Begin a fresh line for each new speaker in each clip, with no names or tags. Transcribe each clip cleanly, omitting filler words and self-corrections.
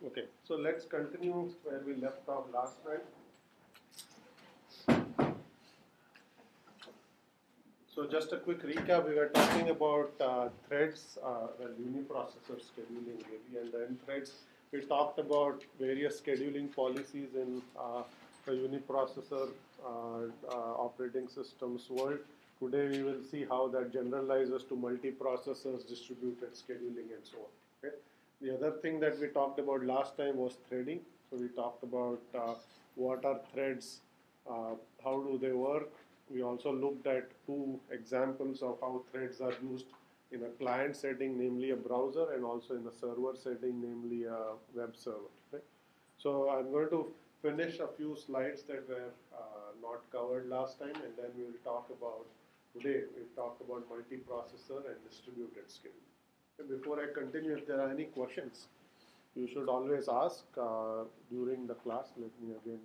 Okay, so let's continue where we left off last time. So just a quick recap, we were talking about threads, uniprocessor scheduling really, and then threads. We talked about various scheduling policies in the uniprocessor operating systems world. Today we will see how that generalizes to multiprocessors, distributed scheduling, and so on. Okay? The other thing that we talked about last time was threading. So we talked about what are threads, how do they work. We also looked at two examples of how threads are used in a client setting, namely a browser, and also in a server setting, namely a web server. Okay? So I'm going to finish a few slides that were not covered last time, and then we will talk about, today we'll talk about multiprocessor and distributed scheduling. And before I continue, if there are any questions, you should always ask during the class. Let me again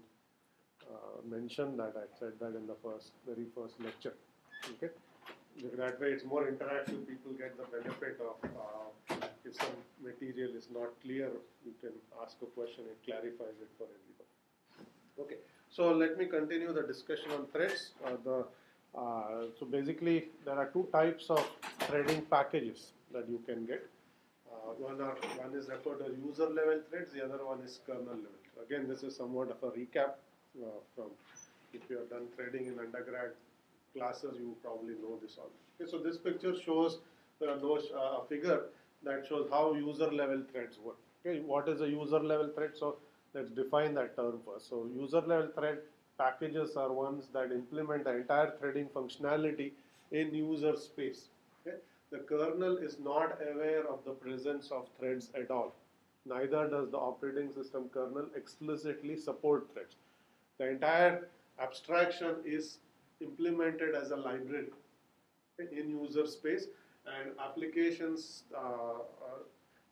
mention that I said that in the very first lecture. Okay, that way it's more interactive. People get the benefit of if some material is not clear, you can ask a question and clarifies it for everybody. Okay, so let me continue the discussion on threads. So basically, there are two types of threading packages that you can get. One is referred as user level threads. The other one is kernel level. Again, this is somewhat of a recap. From if you have done threading in undergrad classes, you probably know this already. Okay, so this picture shows a figure that shows how user level threads work. Okay, what is a user level thread? So let's define that term first. So user level thread packages are ones that implement the entire threading functionality in user space. Okay? The kernel is not aware of the presence of threads at all. Neither does the operating system kernel explicitly support threads. The entire abstraction is implemented as a library in user space, and applications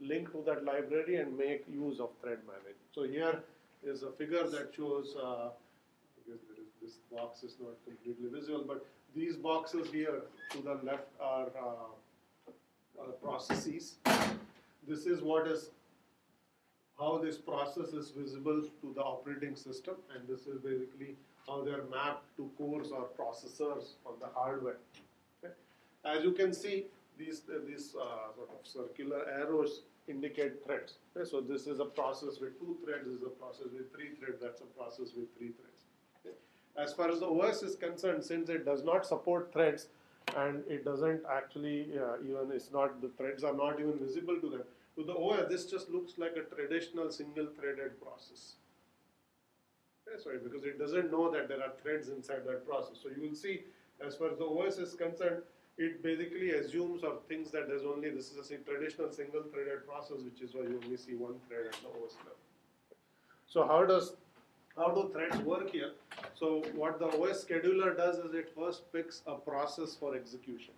link to that library and make use of thread management. So here is a figure that shows, I guess this box is not completely visible, but these boxes here to the left are processes. This is how this process is visible to the operating system, and this is basically how they are mapped to cores or processors on the hardware. Okay? As you can see, these sort of circular arrows indicate threads. Okay? So this is a process with 2 threads, this is a process with 3 threads, that's a process with 3 threads. Okay? As far as the OS is concerned, since it does not support threads, and it doesn't actually the threads are not even visible to them. To the OS, this just looks like a traditional single-threaded process. Okay, sorry, because it doesn't know that there are threads inside that process. So you will see, as far as the OS is concerned, it basically assumes or thinks that this is a traditional single-threaded process, which is why you only see one thread at the OS level. So how do threads work here? So what the OS scheduler does is it first picks a process for execution.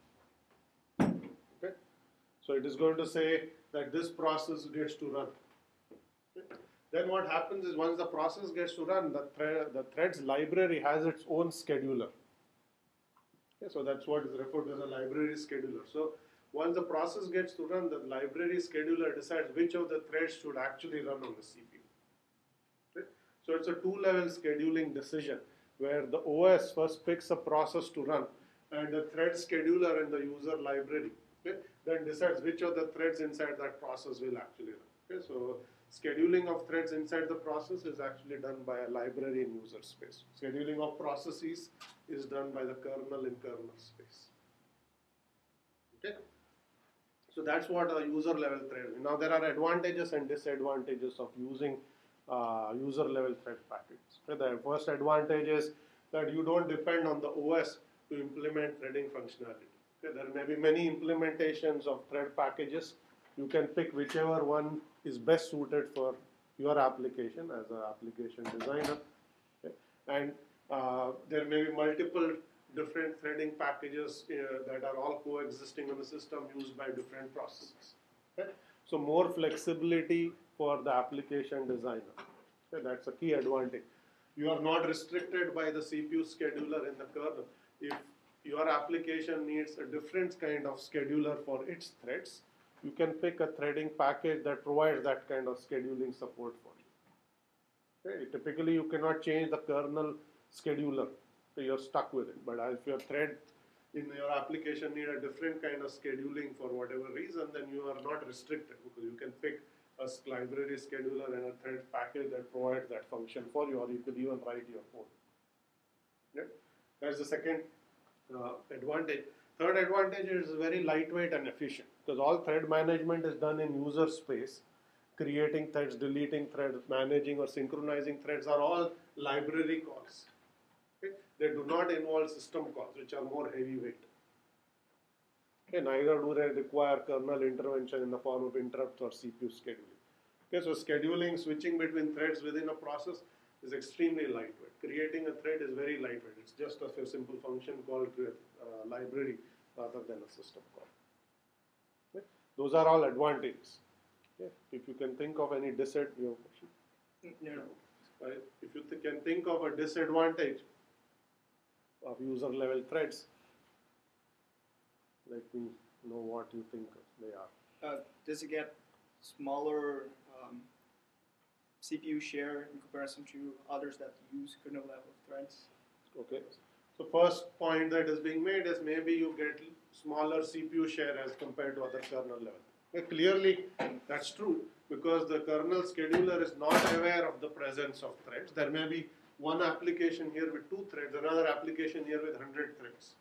Okay, so it is going to say that this process gets to run. Okay. Then what happens is once the process gets to run, the threads library has its own scheduler. Okay, so that's what is referred to as a library scheduler. So once the process gets to run, the library scheduler decides which of the threads should actually run on the CPU. Okay. So it's a 2-level scheduling decision where the OS first picks a process to run, and the thread scheduler in the user library then decides which of the threads inside that process will actually run. Okay, so scheduling of threads inside the process is actually done by a library in user space. Scheduling of processes is done by the kernel in kernel space. Okay, so that's what a user level thread is. Now there are advantages and disadvantages of using user level thread packages. Okay, the first advantage is that you don't depend on the OS to implement threading functionality. Okay, there may be many implementations of thread packages. You can pick whichever one is best suited for your application as an application designer. Okay? And there may be multiple different threading packages that are all coexisting on the system used by different processes. Okay? So more flexibility for the application designer. Okay? That's a key advantage. You are not restricted by the CPU scheduler in the kernel. If your application needs a different kind of scheduler for its threads, you can pick a threading package that provides that kind of scheduling support for you. Okay? Typically, you cannot change the kernel scheduler, so you're stuck with it. But if your thread in your application need a different kind of scheduling for whatever reason, then you are not restricted because you can pick a library scheduler and a thread package that provides that function for you, or you could even write your own. Yeah? That's the second advantage. Third advantage is very lightweight and efficient because all thread management is done in user space. Creating threads, deleting threads, managing or synchronizing threads are all library calls. Okay? They do not involve system calls, which are more heavyweight. Okay, neither do they require kernel intervention in the form of interrupts or CPU scheduling. Okay, so scheduling, switching between threads within a process is extremely lightweight. Creating a thread is very lightweight. It's just a simple function called library rather than a system call. Okay? Those are all advantages. Okay? If you can think of any disadvantage, if you can think of a disadvantage of user level threads, let me know what you think they are.
Does it get smaller CPU share in comparison to others that use kernel-level threads?
Okay. So first point that is being made is maybe you get smaller CPU share as compared to other kernel level. Okay, clearly, that's true because the kernel scheduler is not aware of the presence of threads. There may be one application here with 2 threads, another application here with 100 threads.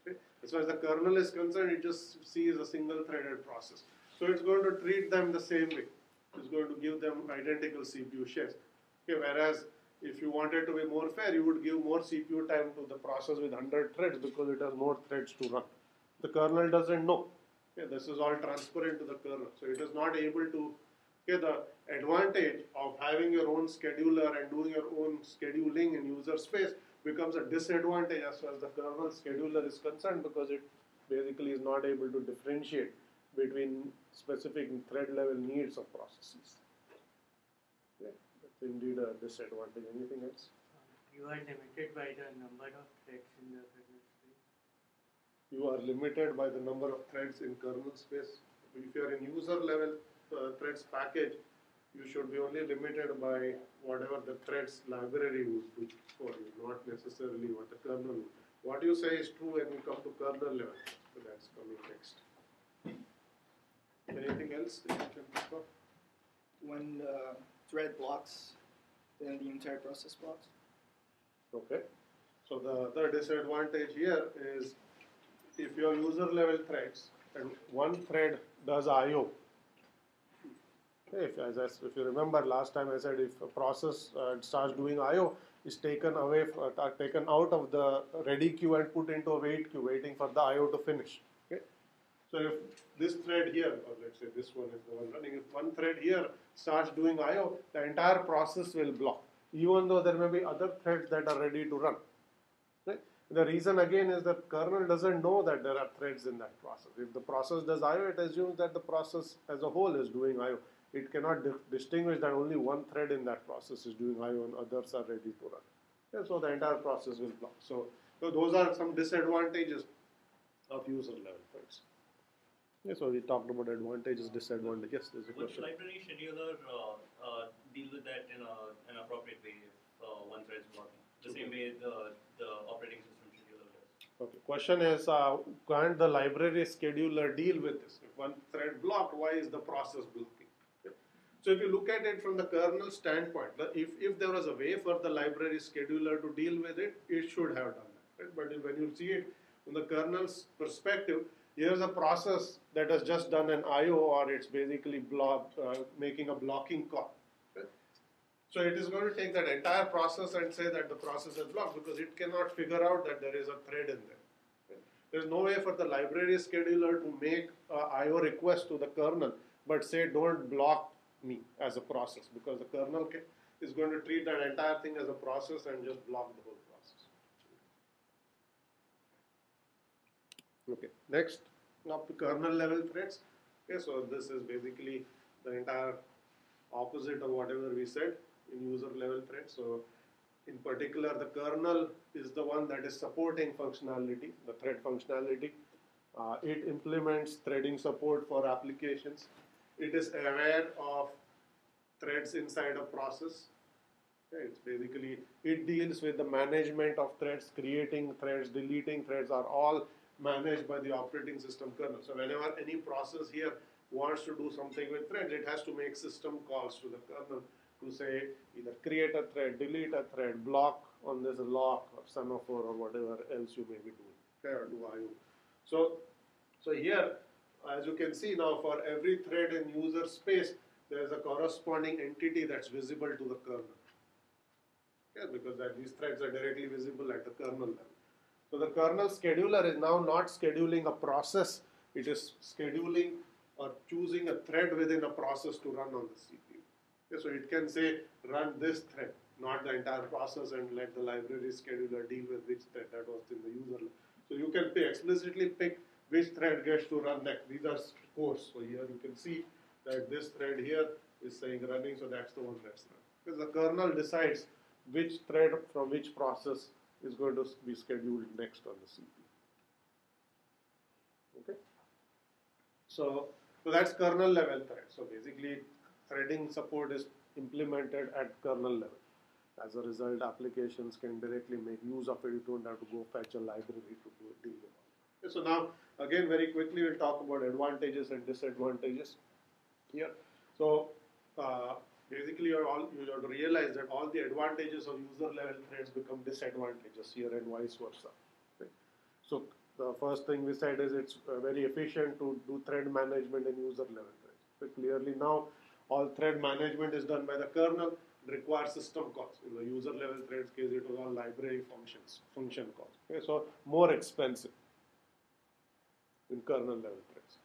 Okay? As far as the kernel is concerned, it just sees a single threaded process. So it's going to treat them the same way. It's going to give them identical CPU shares. Okay, whereas if you wanted to be more fair, you would give more CPU time to the process with 100 threads because it has more threads to run. The kernel doesn't know. Okay, this is all transparent to the kernel. So it is not able to, okay, the advantage of having your own scheduler and doing your own scheduling in user space becomes a disadvantage as far as the kernel scheduler is concerned because it basically is not able to differentiate between specific thread level needs of processes. Okay, that's indeed a disadvantage. Anything else?
You are limited by the number of threads in the kernel space.
You are limited by the number of threads in kernel space. If you are in user level threads package, you should be only limited by whatever the threads library would do for you, not necessarily what the kernel would. What you say is true when we come to kernel level. So that's coming next. Anything else that you can think of?
When the thread blocks, then the entire process blocks.
Okay. So the other disadvantage here is if your user level threads and one thread does I/O. If you remember last time I said if a process starts doing I/O, is taken away, taken out of the ready queue and put into a wait queue, waiting for the I/O to finish. Okay. So if this thread here, or let's say this one is the one running, if one thread here starts doing I/O, the entire process will block, even though there may be other threads that are ready to run. Right? The reason again is that kernel doesn't know that there are threads in that process. If the process does I/O, it assumes that the process as a whole is doing I/O. It cannot distinguish that only one thread in that process is doing I/O and others are ready to run. Yeah, so the entire process will block. So those are some disadvantages of user level threads. Yeah, so we talked about advantages, disadvantages. Yes, there's a question.
Would library scheduler deal with that in an appropriate way if one thread is blocking? The same way the operating system scheduler does.
Okay. Question is, can't the library scheduler deal with this? If one thread blocked, why is the process blocking? Okay. So if you look at it from the kernel standpoint, if there was a way for the library scheduler to deal with it, it should have done that. Right? But when you see it from the kernel's perspective, here's a process that has just done an I/O, or it's basically making a blocking call. Okay? So it is going to take that entire process and say that the process is blocked because it cannot figure out that there is a thread in there. Okay? There's no way for the library scheduler to make an I/O request to the kernel, but say don't block me as a process because the kernel is going to treat that entire thing as a process and just block the whole process. Okay, next up to kernel level threads. Okay, so this is basically the entire opposite of whatever we said in user level threads. So in particular, the kernel is the one that is supporting functionality, the thread functionality. It implements threading support for applications. It is aware of threads inside a process. Okay, it's basically, it deals with the management of threads, creating threads, deleting threads are all managed by the operating system kernel. So whenever any process here wants to do something with threads, it has to make system calls to the kernel to say either create a thread, delete a thread, block on this lock or semaphore or whatever else you may be doing, okay, or do IO. So here, as you can see now, for every thread in user space, there is a corresponding entity that's visible to the kernel. Okay, because these threads are directly visible at the kernel level. So the kernel scheduler is now not scheduling a process, it is scheduling or choosing a thread within a process to run on the CPU. Okay, so it can say run this thread, not the entire process, and let the library scheduler deal with which thread that was in the user level. So you can explicitly pick which thread gets to run next. These are cores. So here you can see that this thread here is saying running, so that's the one that's run. Because the kernel decides which thread from which process is going to be scheduled next on the CPU. Okay. So that's kernel level thread. So basically, threading support is implemented at kernel level. As a result, applications can directly make use of it. You don't have to go fetch a library to deal with it. Okay, so now, again, very quickly, we'll talk about advantages and disadvantages here. So basically, you have to realize that all the advantages of user-level threads become disadvantages here and vice versa. Okay. So the first thing we said is it's very efficient to do thread management in user-level threads. So clearly now, all thread management is done by the kernel. It requires system calls. In the user-level threads case, it was all library function calls. Okay, so more expensive in kernel-level threads.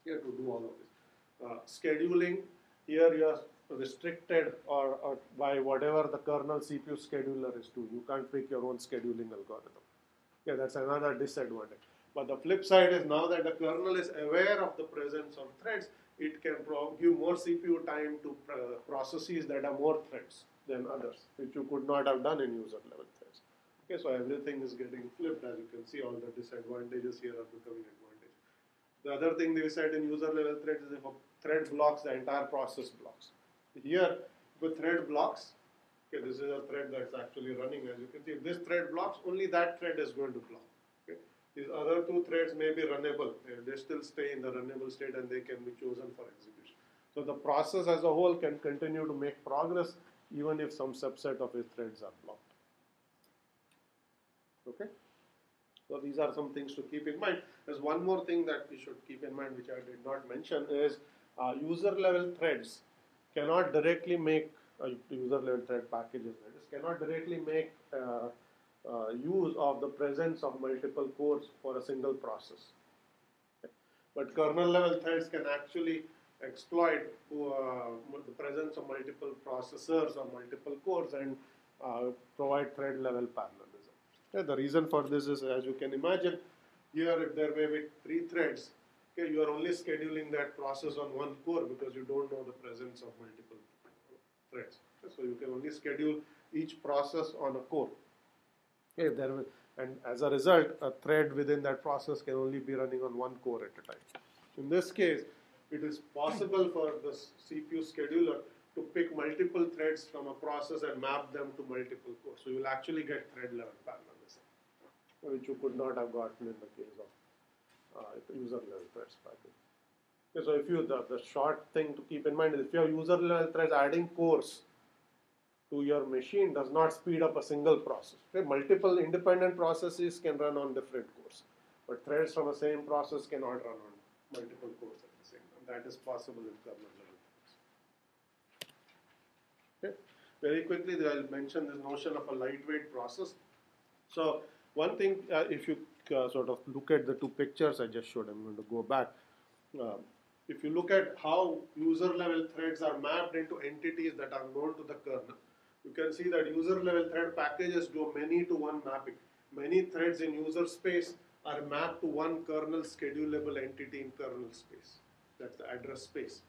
Here to do all of this. Scheduling, here you are restricted or by whatever the kernel CPU scheduler is doing. You can't pick your own scheduling algorithm. Yeah, that's another disadvantage. But the flip side is now that the kernel is aware of the presence of threads, it can give more CPU time to processes that are more threads than others, which you could not have done in user-level threads. Okay, so everything is getting flipped. As you can see, all the disadvantages here are becoming advantages. The other thing they said in user-level threads is if a thread blocks, the entire process blocks. Here, with thread blocks, okay, this is a thread that's actually running. As you can see, if this thread blocks, only that thread is going to block. Okay? These other two threads may be runnable. They still stay in the runnable state and they can be chosen for execution. So the process as a whole can continue to make progress even if some subset of its threads are blocked. Okay? So these are some things to keep in mind. There's one more thing that we should keep in mind, which I did not mention, is user-level threads cannot directly make user-level thread packages. That is, cannot directly make use of the presence of multiple cores for a single process. Okay. But kernel-level threads can actually exploit the presence of multiple processors or multiple cores and provide thread-level parallelism. Okay. The reason for this is, as you can imagine, here if there may be 3 threads, okay, you are only scheduling that process on one core because you don't know the presence of multiple threads. Okay, so you can only schedule each process on a core. Okay, and as a result, a thread within that process can only be running on one core at a time. In this case, it is possible for the CPU scheduler to pick multiple threads from a process and map them to multiple cores. So you will actually get thread-level parallelism, which you could not have gotten in the case of user-level threads package. Okay, so if you the short thing to keep in mind is if your user-level threads adding cores to your machine does not speed up a single process. Okay, multiple independent processes can run on different cores, but threads from the same process cannot run on multiple cores at the same time. That is possible in kernel-level threads. Okay, very quickly I'll mention this notion of a lightweight process. So one thing, if you sort of look at the 2 pictures I just showed, I'm going to go back. If you look at how user-level threads are mapped into entities that are known to the kernel, you can see that user-level thread packages do many-to-one mapping. Many threads in user space are mapped to one kernel schedulable entity in kernel space. That's the address space.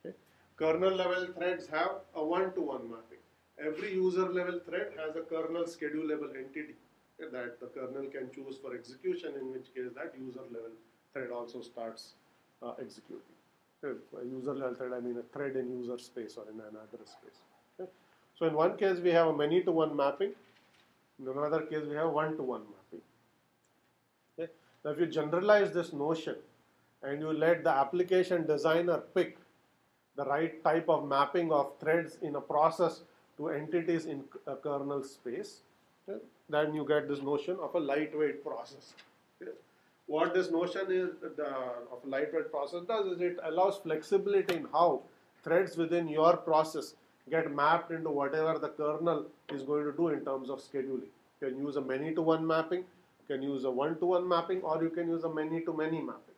Okay. Kernel-level threads have a one-to-one mapping. Every user-level thread has a kernel schedulable entity. that the kernel can choose for execution, in which case that user level thread also starts executing. By user level thread, I mean a thread in user space or in an address space. Okay? So in one case we have a many-to-one mapping. In another case we have one-to-one mapping. Okay? Now if you generalize this notion and you let the application designer pick the right type of mapping of threads in a process to entities in a kernel space, okay, then you get this notion of a lightweight process. Okay. What this notion is of a lightweight process does is it allows flexibility in how threads within your process get mapped into whatever the kernel is going to do in terms of scheduling. You can use a many-to-one mapping, you can use a one-to-one mapping, or you can use a many-to-many mapping.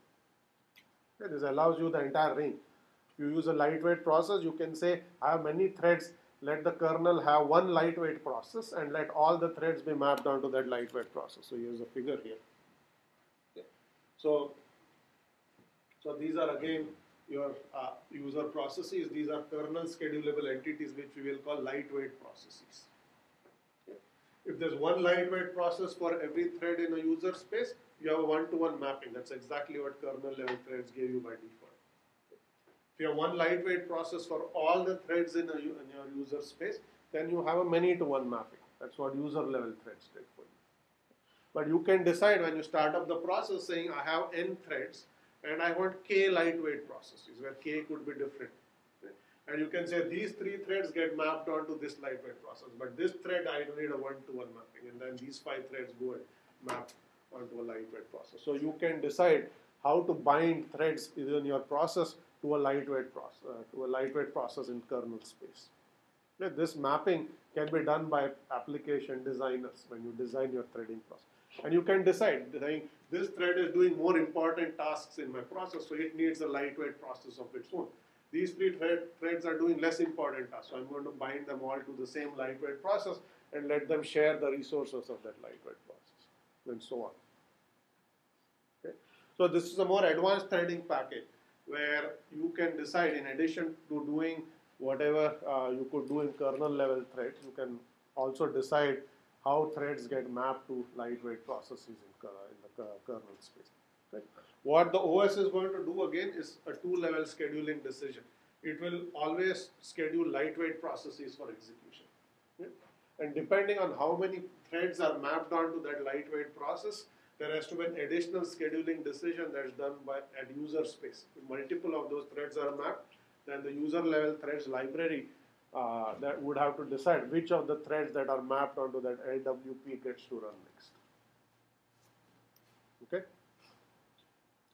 Okay. This allows you the entire range. If you use a lightweight process, you can say, I have many threads, let the kernel have one lightweight process and let all the threads be mapped onto that lightweight process. So here's a figure here. Okay. So these are again your user processes. These are kernel schedulable entities which we will call lightweight processes. Okay. If there's one lightweight process for every thread in a user space, you have a one-to-one mapping. That's exactly what kernel level threads gave you by default. If you have one lightweight process for all the threads in your user space, then you have a many-to-one mapping. That's what user level threads did for you. But you can decide when you start up the process saying, I have n threads and I want k lightweight processes where k could be different. Okay? And you can say these 3 threads get mapped onto this lightweight process, but this thread I need a one-to-one mapping, and then these 5 threads go and map onto a lightweight process. So you can decide how to bind threads within your process to a lightweight process in kernel space. Okay, this mapping can be done by application designers when you design your threading process. And you can decide, saying, this thread is doing more important tasks in my process, so it needs a lightweight process of its own. These 3 threads are doing less important tasks, so I'm going to bind them all to the same lightweight process and let them share the resources of that lightweight process, and so on. Okay? So this is a more advanced threading package, where you can decide, in addition to doing whatever you could do in kernel level threads, you can also decide how threads get mapped to lightweight processes in the kernel space. Okay. What the OS is going to do again is a 2-level scheduling decision. It will always schedule lightweight processes for execution. Okay. And depending on how many threads are mapped onto that lightweight process, there has to be an additional scheduling decision that's done at user space. If multiple of those threads are mapped, then the user level threads library that would have to decide which of the threads that are mapped onto that LWP gets to run next. Okay?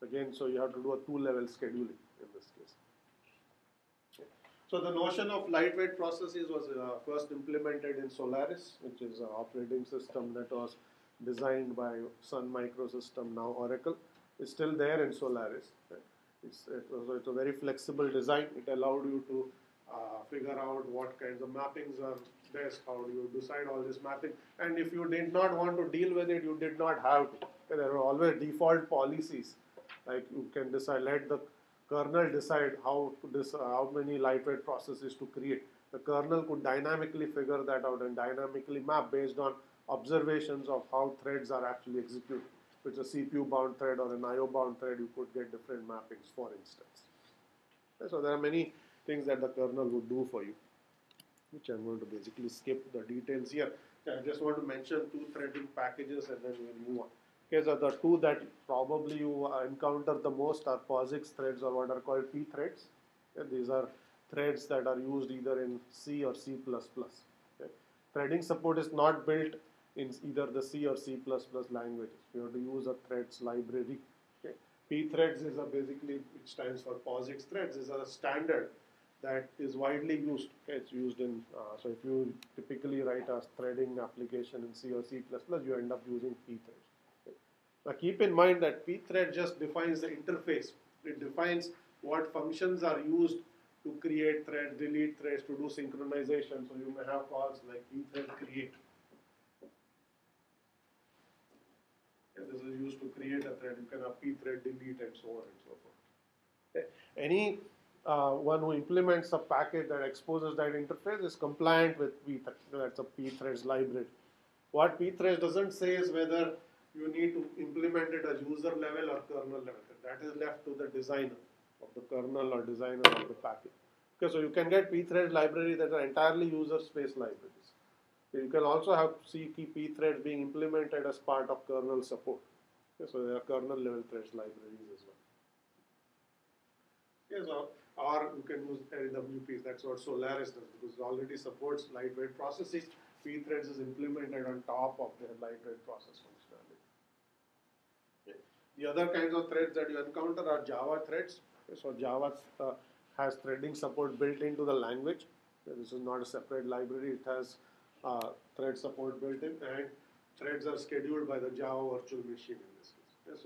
Again, so you have to do a 2-level scheduling in this case. Okay. So the notion of lightweight processes was first implemented in Solaris, which is an operating system that was designed by Sun Microsystem, now Oracle. It's still there in Solaris. Right? It's a very flexible design. It allowed you to figure out what kinds of mappings are best, how do you decide all this mapping. And if you did not want to deal with it, you did not have to. Okay? There were always default policies. Like you can decide, let the kernel decide how many lightweight processes to create. The kernel could dynamically figure that out and dynamically map based on observations of how threads are actually executed. If it's a CPU-bound thread or an IO-bound thread, you could get different mappings, for instance. Okay, so there are many things that the kernel would do for you, which I'm going to basically skip the details here. Okay, I just want to mention 2 threading packages and then we'll move on. Okay, so the 2 that probably you encounter the most are POSIX threads, or what are called P threads. Okay, these are threads that are used either in C or C++. Okay. Threading support is not built in either the C or C++ languages. You have to use a threads library. Okay. P threads is basically, which stands for POSIX threads, is a standard that is widely used. Okay. It's used in, so if you typically write a threading application in C or C++, you end up using P threads. Okay. Now keep in mind that P thread just defines the interface. It defines what functions are used to create threads, delete threads, to do synchronization. So you may have calls like pthread create. Okay, this is used to create a thread. You can have pthread delete and so on and so forth. Okay. Any one who implements a package that exposes that interface is compliant with pthread. That's a pthreads library. What pthreads doesn't say is whether you need to implement it at user level or kernel level. That is left to the designer of the kernel or designer of the package. Okay, so you can get pthread library that are entirely user space libraries. You can also have key pthreads being implemented as part of kernel support. Okay, so there are kernel level threads libraries as well. Okay, so, or you can use LWPs, that's what Solaris does, because it already supports lightweight processes. Pthreads is implemented on top of the lightweight process functionality. Okay. The other kinds of threads that you encounter are Java threads. Okay, so Java has threading support built into the language. Okay, this is not a separate library, it has thread support built in, and threads are scheduled by the Java virtual machine in this case. Okay,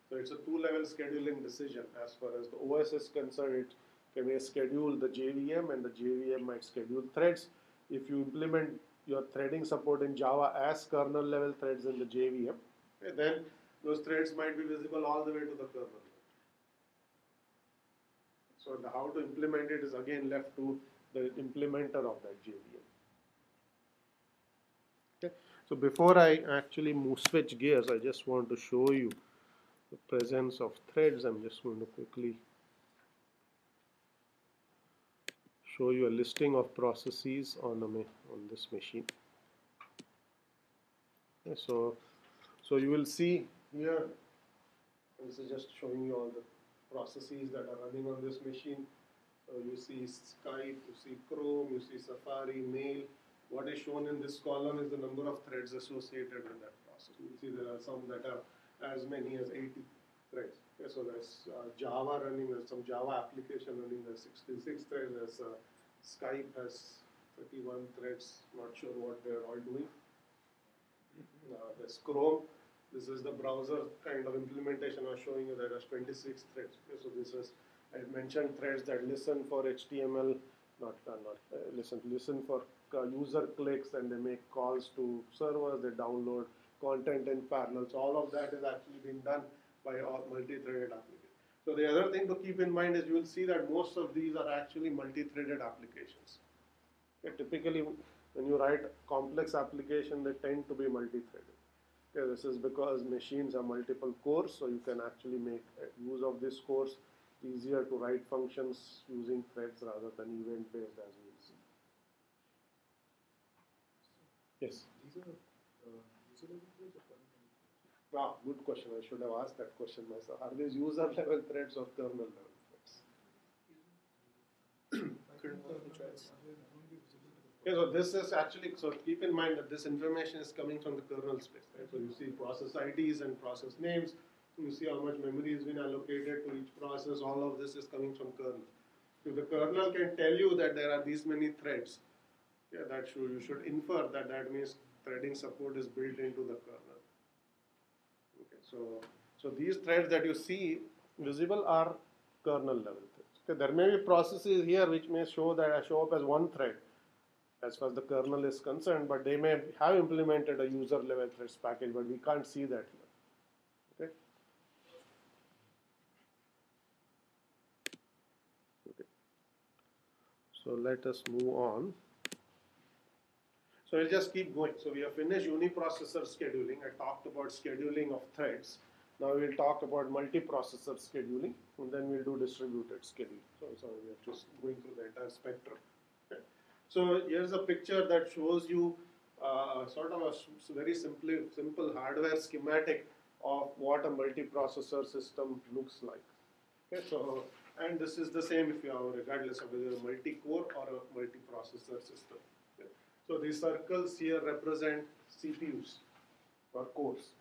so it's a two-level scheduling decision. As far as the OS is concerned, it may schedule the JVM, and the JVM might schedule threads. If you implement your threading support in Java as kernel level threads in the JVM, okay, then those threads might be visible all the way to the kernel. So how to implement it is again left to the implementer of that JVM. Okay. So before I actually switch gears, I just want to show you the presence of threads. I'm just going to quickly show you a listing of processes on this machine. Okay, so you will see here, this is just showing you all the processes that are running on this machine. So you see Skype, you see Chrome, you see Safari, Mail. What is shown in this column is the number of threads associated with that process. You see there are some that are as many as 80 threads. Okay, so there's Java running, there's some Java application running, there's 66 threads, there's Skype has 31 threads, not sure what they're all doing. There's Chrome, this is the browser kind of implementation I was showing you, there are 26 threads. Okay, so this is, I mentioned threads that listen for HTML, listen for user clicks, and they make calls to servers, they download content in parallel. So all of that is actually being done by our multi-threaded application. So the other thing to keep in mind is you will see that most of these are actually multi-threaded applications. Okay, typically, when you write complex application, they tend to be multi-threaded. Okay, this is because machines have multiple cores, so you can actually make use of this cores easier to write functions using threads rather than event-based, as we will see. Yes?
These are user level threads or kernel level?
Good question. I should have asked that question myself. Are these user level threads or kernel level threads?
Kernel-level threads.
Okay, so this is actually, so keep in mind that this information is coming from the kernel space, right? So you see process IDs and process names, you see how much memory has been allocated to each process, all of this is coming from kernel. If the kernel can tell you that there are these many threads, yeah, you should infer that means threading support is built into the kernel. Okay, so these threads that you see visible are kernel level threads. Okay, there may be processes here which may show up as one thread as far as the kernel is concerned, but they may have implemented a user level threads package, but we can't see that here. Okay. So let us move on. So we'll just keep going. So we have finished uniprocessor scheduling. I talked about scheduling of threads. Now we'll talk about multiprocessor scheduling, and then we'll do distributed scheduling. So we are just going through the entire spectrum. Okay. So here's a picture that shows you sort of a very simple hardware schematic of what a multiprocessor system looks like. Okay, so, and this is the same if you are regardless of whether a multi-core or a multiprocessor system. Okay. So these circles here represent CPUs or cores.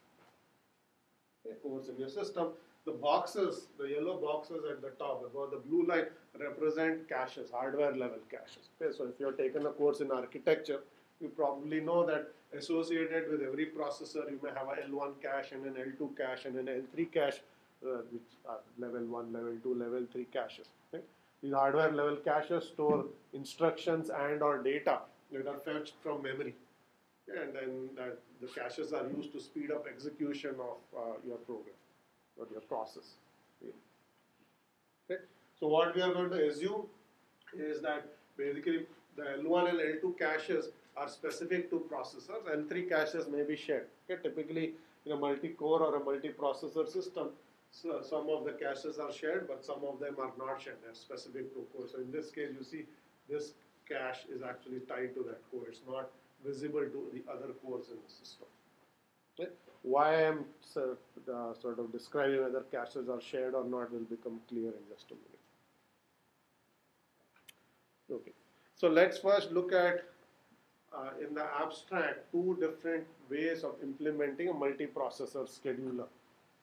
Okay, cores in your system. The boxes, the yellow boxes at the top, above the blue line, represent caches, hardware level caches. Okay, so if you have taken a course in architecture, you probably know that associated with every processor, you may have a L1 cache and an L2 cache and an L3 cache, which are level 1, level 2, level 3 caches. Okay? These hardware level caches store instructions and or data that are fetched from memory. Okay? And then the caches are used to speed up execution of your program or your process. Okay? So what we are going to assume is that basically the L1 and L2 caches are specific to processors, and 3 caches may be shared. Okay, typically in a multi-core or a multi-processor system, so some of the caches are shared, but some of them are not shared. They're specific to a core. So in this case, you see this cache is actually tied to that core. It's not visible to the other cores in the system. Okay. Why I am sort of describing whether caches are shared or not will become clear in just a minute. Okay, so let's first look at in the abstract 2 different ways of implementing a multiprocessor scheduler.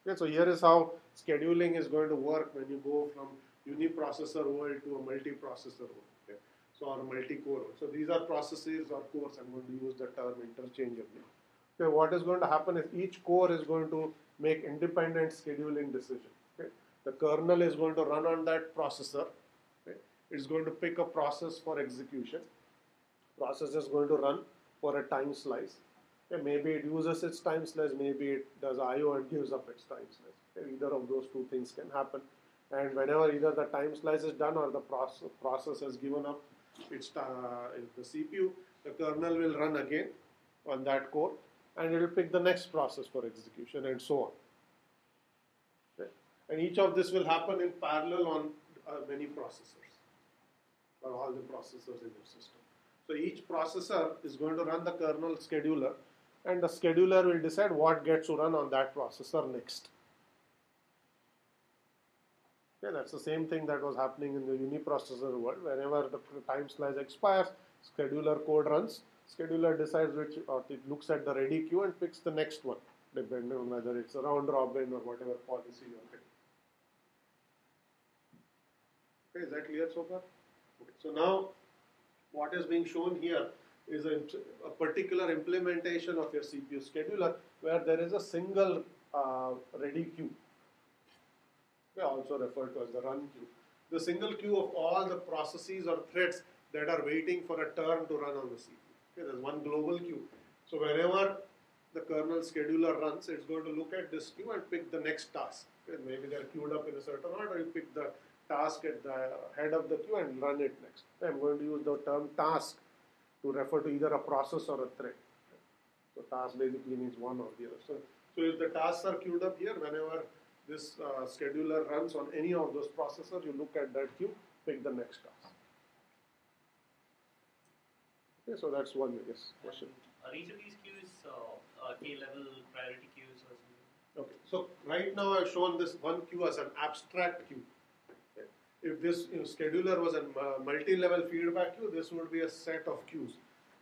Okay, so here is how scheduling is going to work when you go from uniprocessor world to a multiprocessor world. Okay, so or multi-core. So these are processes or cores. I'm going to use the term interchangeably. Okay, what is going to happen is each core is going to make independent scheduling decision. Okay, the kernel is going to run on that processor. Okay, it's going to pick a process for execution. Process is going to run for a time slice. Okay, maybe it uses its time slice, maybe it does I/O and gives up its time slice. Okay, either of those 2 things can happen. And whenever either the time slice is done or the process has given up its the CPU, the kernel will run again on that core, and it will pick the next process for execution, and so on. Okay. And each of this will happen in parallel on many processors, or all the processors in your system. So each processor is going to run the kernel scheduler, and the scheduler will decide what gets to run on that processor next. Okay, that's the same thing that was happening in the uniprocessor world. Whenever the time slice expires, scheduler code runs. Scheduler decides which, or it looks at the ready queue and picks the next one, depending on whether it's a round robin or whatever policy you're taking. Okay, is that clear so far? Okay, so now what is being shown here is a particular implementation of your CPU scheduler where there is a single ready queue. Okay, also referred to as the run queue. The single queue of all the processes or threads that are waiting for a turn to run on the CPU. Okay, there's one global queue. So whenever the kernel scheduler runs, it's going to look at this queue and pick the next task. Okay, maybe they're queued up in a certain order, you pick the task at the head of the queue and run it next. Okay, I'm going to use the term task to refer to either a process or a thread. Okay. So task basically means one or the other. So if the tasks are queued up here, whenever this scheduler runs on any of those processors, you look at that queue, pick the next task. Okay, so that's one question.
Are each of these queues K-level priority queues or something?
Okay, so right now I've shown this one queue as an abstract queue. Okay. If this scheduler was a multi-level feedback queue, this would be a set of queues.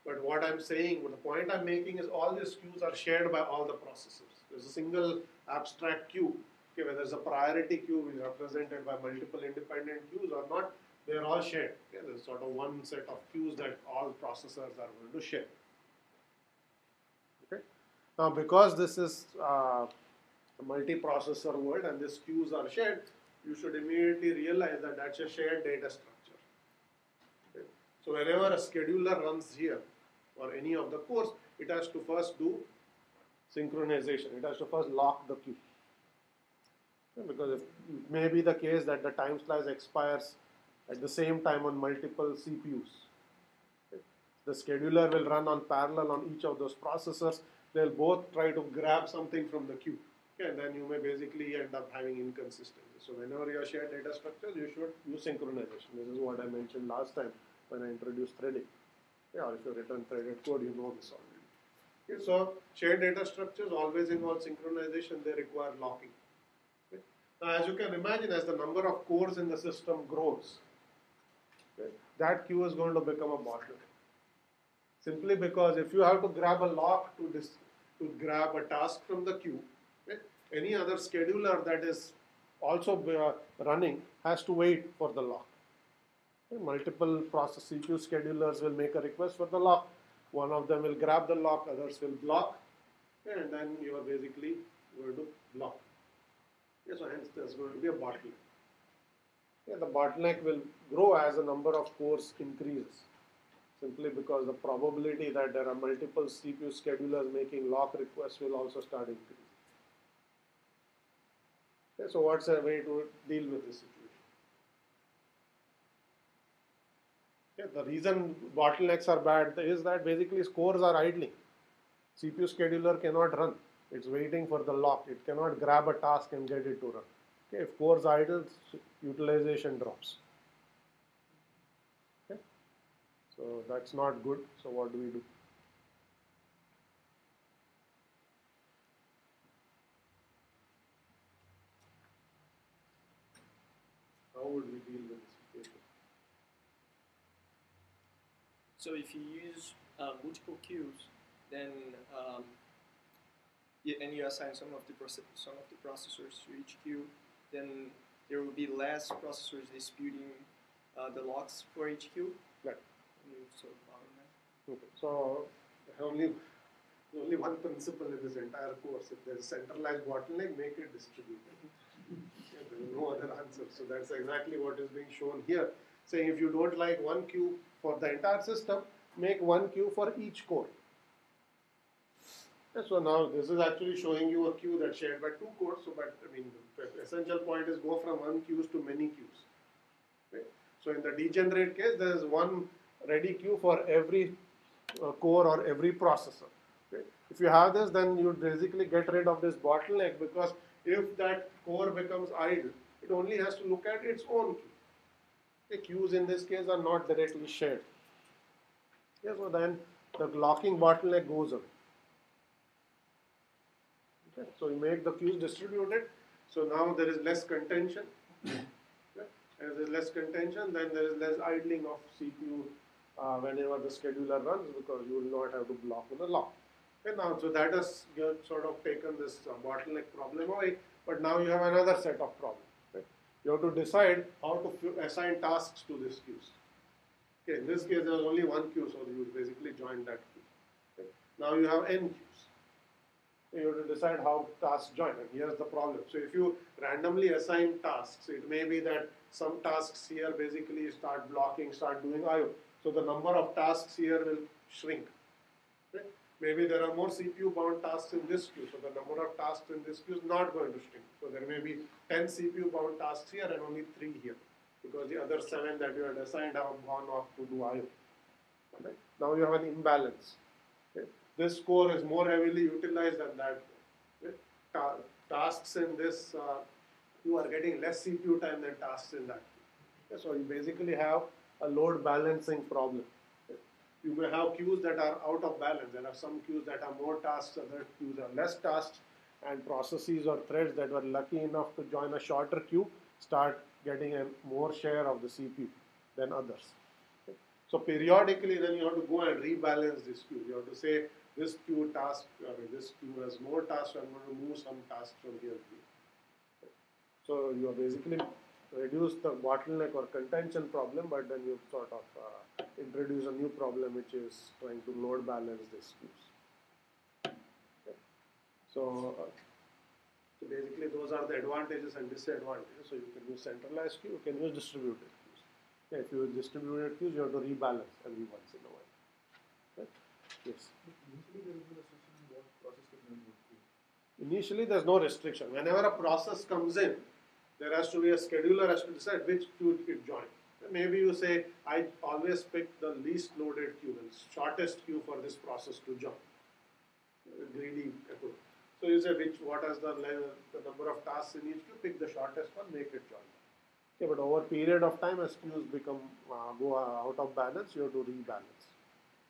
But what I'm saying, the point I'm making is all these queues are shared by all the processors. There's a single abstract queue. Okay, whether it's a priority queue which is represented by multiple independent queues or not, they're all shared. Okay, there's sort of one set of queues that all processors are going to share. Okay. Now, because this is a multiprocessor world and these queues are shared, you should immediately realize that that's a shared data structure. Okay. So whenever a scheduler runs here or any of the cores, it has to first do synchronization. It has to first lock the queue. Because it may be the case that the time slice expires at the same time on multiple CPUs. Okay. The scheduler will run on parallel on each of those processors. They'll both try to grab something from the queue. Okay, and then you may basically end up having inconsistency. So whenever you share data structures, you should use synchronization. This is what I mentioned last time when I introduced threading. Yeah, or if you written threaded code, you know this already. Okay, so shared data structures always involve synchronization. They require locking. Now, as you can imagine, as the number of cores in the system grows, okay, that queue is going to become a bottleneck. Simply because if you have to grab a lock to grab a task from the queue, okay, any other scheduler that is also running has to wait for the lock. Okay, multiple process CPU schedulers will make a request for the lock. One of them will grab the lock, others will block, okay, and then you are basically going to block. So hence there's going to be a bottleneck. Yeah, the bottleneck will grow as the number of cores increases, simply because the probability that there are multiple CPU schedulers making lock requests will also start increasing. Okay, so what's a way to deal with this situation? Yeah, the reason bottlenecks are bad is that basically cores are idling. CPU scheduler cannot run. It's waiting for the lock. It cannot grab a task and get it to run. Okay, if cores idle, utilization drops. Okay, so that's not good. So what do we do? How would we deal with this situation?
So if you use multiple queues, then and you assign some of the processors to each queue, then there will be less processors disputing the locks for each queue.
Right.
So
Okay. So only one principle in this entire course. If there's a centralized bottleneck, make it distributed. Yeah, there is no other answer. So that's exactly what is being shown here. Saying if you don't like one queue for the entire system, make one queue for each core. Yeah, so now this is actually showing you a queue that's shared by two cores. So, but I mean, the essential point is go from one queues to many queues. Okay? So in the degenerate case, there is one ready queue for every core or every processor. Okay? If you have this, then you basically get rid of this bottleneck, because if that core becomes idle, it only has to look at its own queue. The queues in this case are not directly shared. Yeah, so then the locking bottleneck goes away. Okay, so you make the queues distributed. So now there is less contention. Okay. As there is less contention, then there is less idling of CPU whenever the scheduler runs, because you will not have to block on the lock. Okay, now, so that has sort of taken this bottleneck problem away, but now you have another set of problems. Okay. You have to decide how to assign tasks to these queues. Okay, in this case, there was only one queue, so you basically join that queue. Okay. Now you have n queues. So you have to decide how tasks join, and here's the problem. So if you randomly assign tasks, it may be that some tasks here basically start blocking, start doing I/O. So the number of tasks here will shrink. Okay. Maybe there are more CPU bound tasks in this queue, so the number of tasks in this queue is not going to shrink. So there may be 10 CPU bound tasks here and only 3 here, because the other 7 that you had assigned have gone off to do I/O. Okay. Now you have an imbalance. Okay. This core is more heavily utilized than that core. Okay. Tasks in this, you are getting less CPU time than tasks in that queue. Okay. So you basically have a load balancing problem. Okay. You may have queues that are out of balance. There are some queues that have more tasks, other queues are less tasks, and processes or threads that were lucky enough to join a shorter queue start getting a more share of the CPU than others. Okay. So periodically, then you have to go and rebalance this queue. You have to say this queue this queue has more tasks, so I'm going to move some tasks from here to here. Okay. So you are basically reduce the bottleneck or contention problem, but then you sort of introduce a new problem, which is trying to load balance these queues. Okay. So basically those are the advantages and disadvantages. So you can use centralized queue, you can use distributed queues. Okay. If you use distributed queues, you have to rebalance every once in a while. Okay. Yes.
Usually there is no restriction on what process can run what queue.
Initially, there's no restriction. Whenever a process comes in, there has to be a scheduler has to decide which queue it joins. Maybe you say, I always pick the least loaded queue, the shortest queue for this process to join. Greedy approach. So you say what is the number of tasks in each queue, pick the shortest one, make it join. Okay, but over a period of time, as queues become go out of balance, you have to rebalance.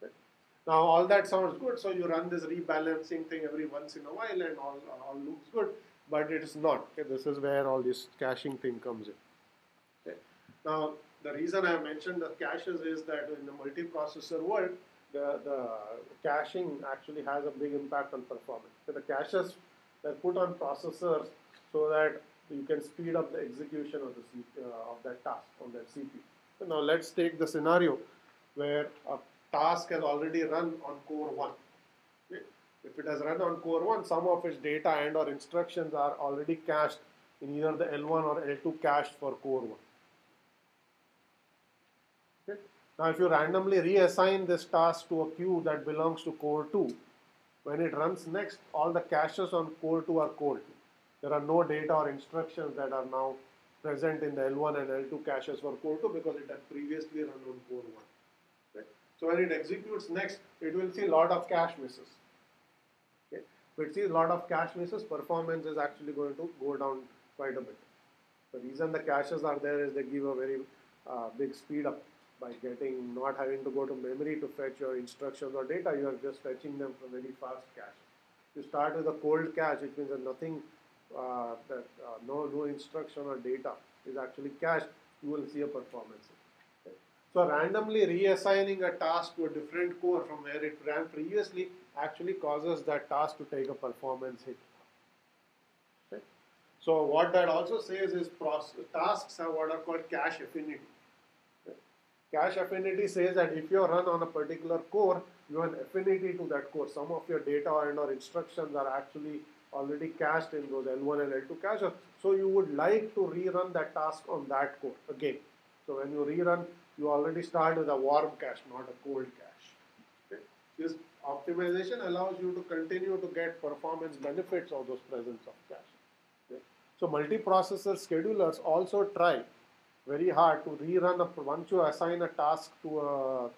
Okay. Now all that sounds good, so you run this rebalancing thing every once in a while, and all looks good. But it is not. Okay, this is where all this caching thing comes in. Okay. Now, the reason I mentioned the caches is that in the multiprocessor world, the caching actually has a big impact on performance. So the caches are put on processors so that you can speed up the execution of that task on that CPU. So now let's take the scenario where a task has already run on core 1. Okay. If it has run on core 1, some of its data and or instructions are already cached in either the L1 or L2 cache for core 1. Okay. Now if you randomly reassign this task to a queue that belongs to core 2, when it runs next, all the caches on core 2 are cold. There are no data or instructions that are now present in the L1 and L2 caches for core 2 because it had previously run on core 1. So when it executes next, it will see a lot of cache misses. Okay? If it sees a lot of cache misses, performance is actually going to go down quite a bit. The reason the caches are there is they give a very big speed up by not having to go to memory to fetch your instructions or data. You are just fetching them from very fast cache. You start with a cold cache, which means that nothing, no instruction or data is actually cached. You will see a performance hit. Okay. So randomly reassigning a task to a different core from where it ran previously actually causes that task to take a performance hit. Okay. So what that also says is tasks have what are called cache affinity. Okay. Cache affinity says that if you run on a particular core, you have an affinity to that core. Some of your data and/or instructions are actually already cached in those L1 and L2 caches. So you would like to rerun that task on that core again. So when you rerun, you already start with a warm cache, not a cold cache. Okay. This optimization allows you to continue to get performance benefits of those presence of cache. Okay. So multiprocessor schedulers also try very hard to rerun once you assign a task to a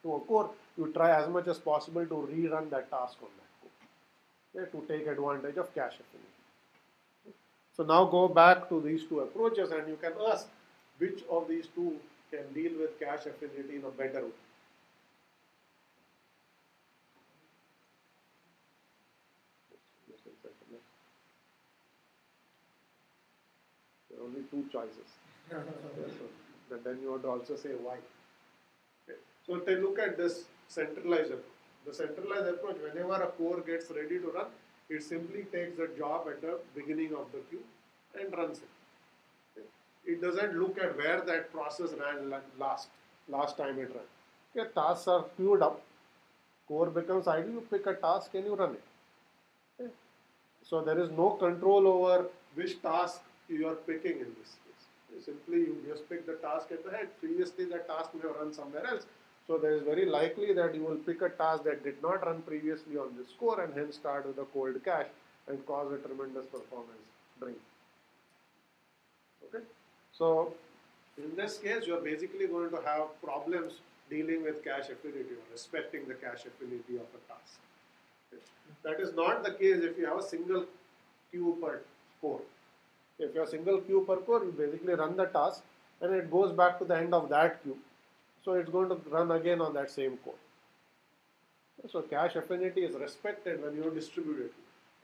core, you try as much as possible to rerun that task on that core, okay, to take advantage of cache affinity. Okay. So now go back to these two approaches and you can ask which of these two can deal with cache affinity in a better way. There are only two choices. But then you would also say why. Okay. So take look at this centralized approach. The centralized approach, whenever a core gets ready to run, it simply takes the job at the beginning of the queue and runs it. Okay. It doesn't look at where that process ran last time it ran. Okay. Tasks are queued up. Core becomes idle. You pick a task and you run it. Okay. So there is no control over which task you are picking in this case. Simply you just pick the task at the head. Previously that task may have run somewhere else. So there is very likely that you will pick a task that did not run previously on this core and hence start with a cold cache and cause a tremendous performance drain. Okay. So in this case you are basically going to have problems dealing with cache affinity or respecting the cache affinity of a task. Okay. That is not the case if you have a single queue per core. If you have a single queue per core, you basically run the task and it goes back to the end of that queue. So it's going to run again on that same core. So cache affinity is respected when you distribute it,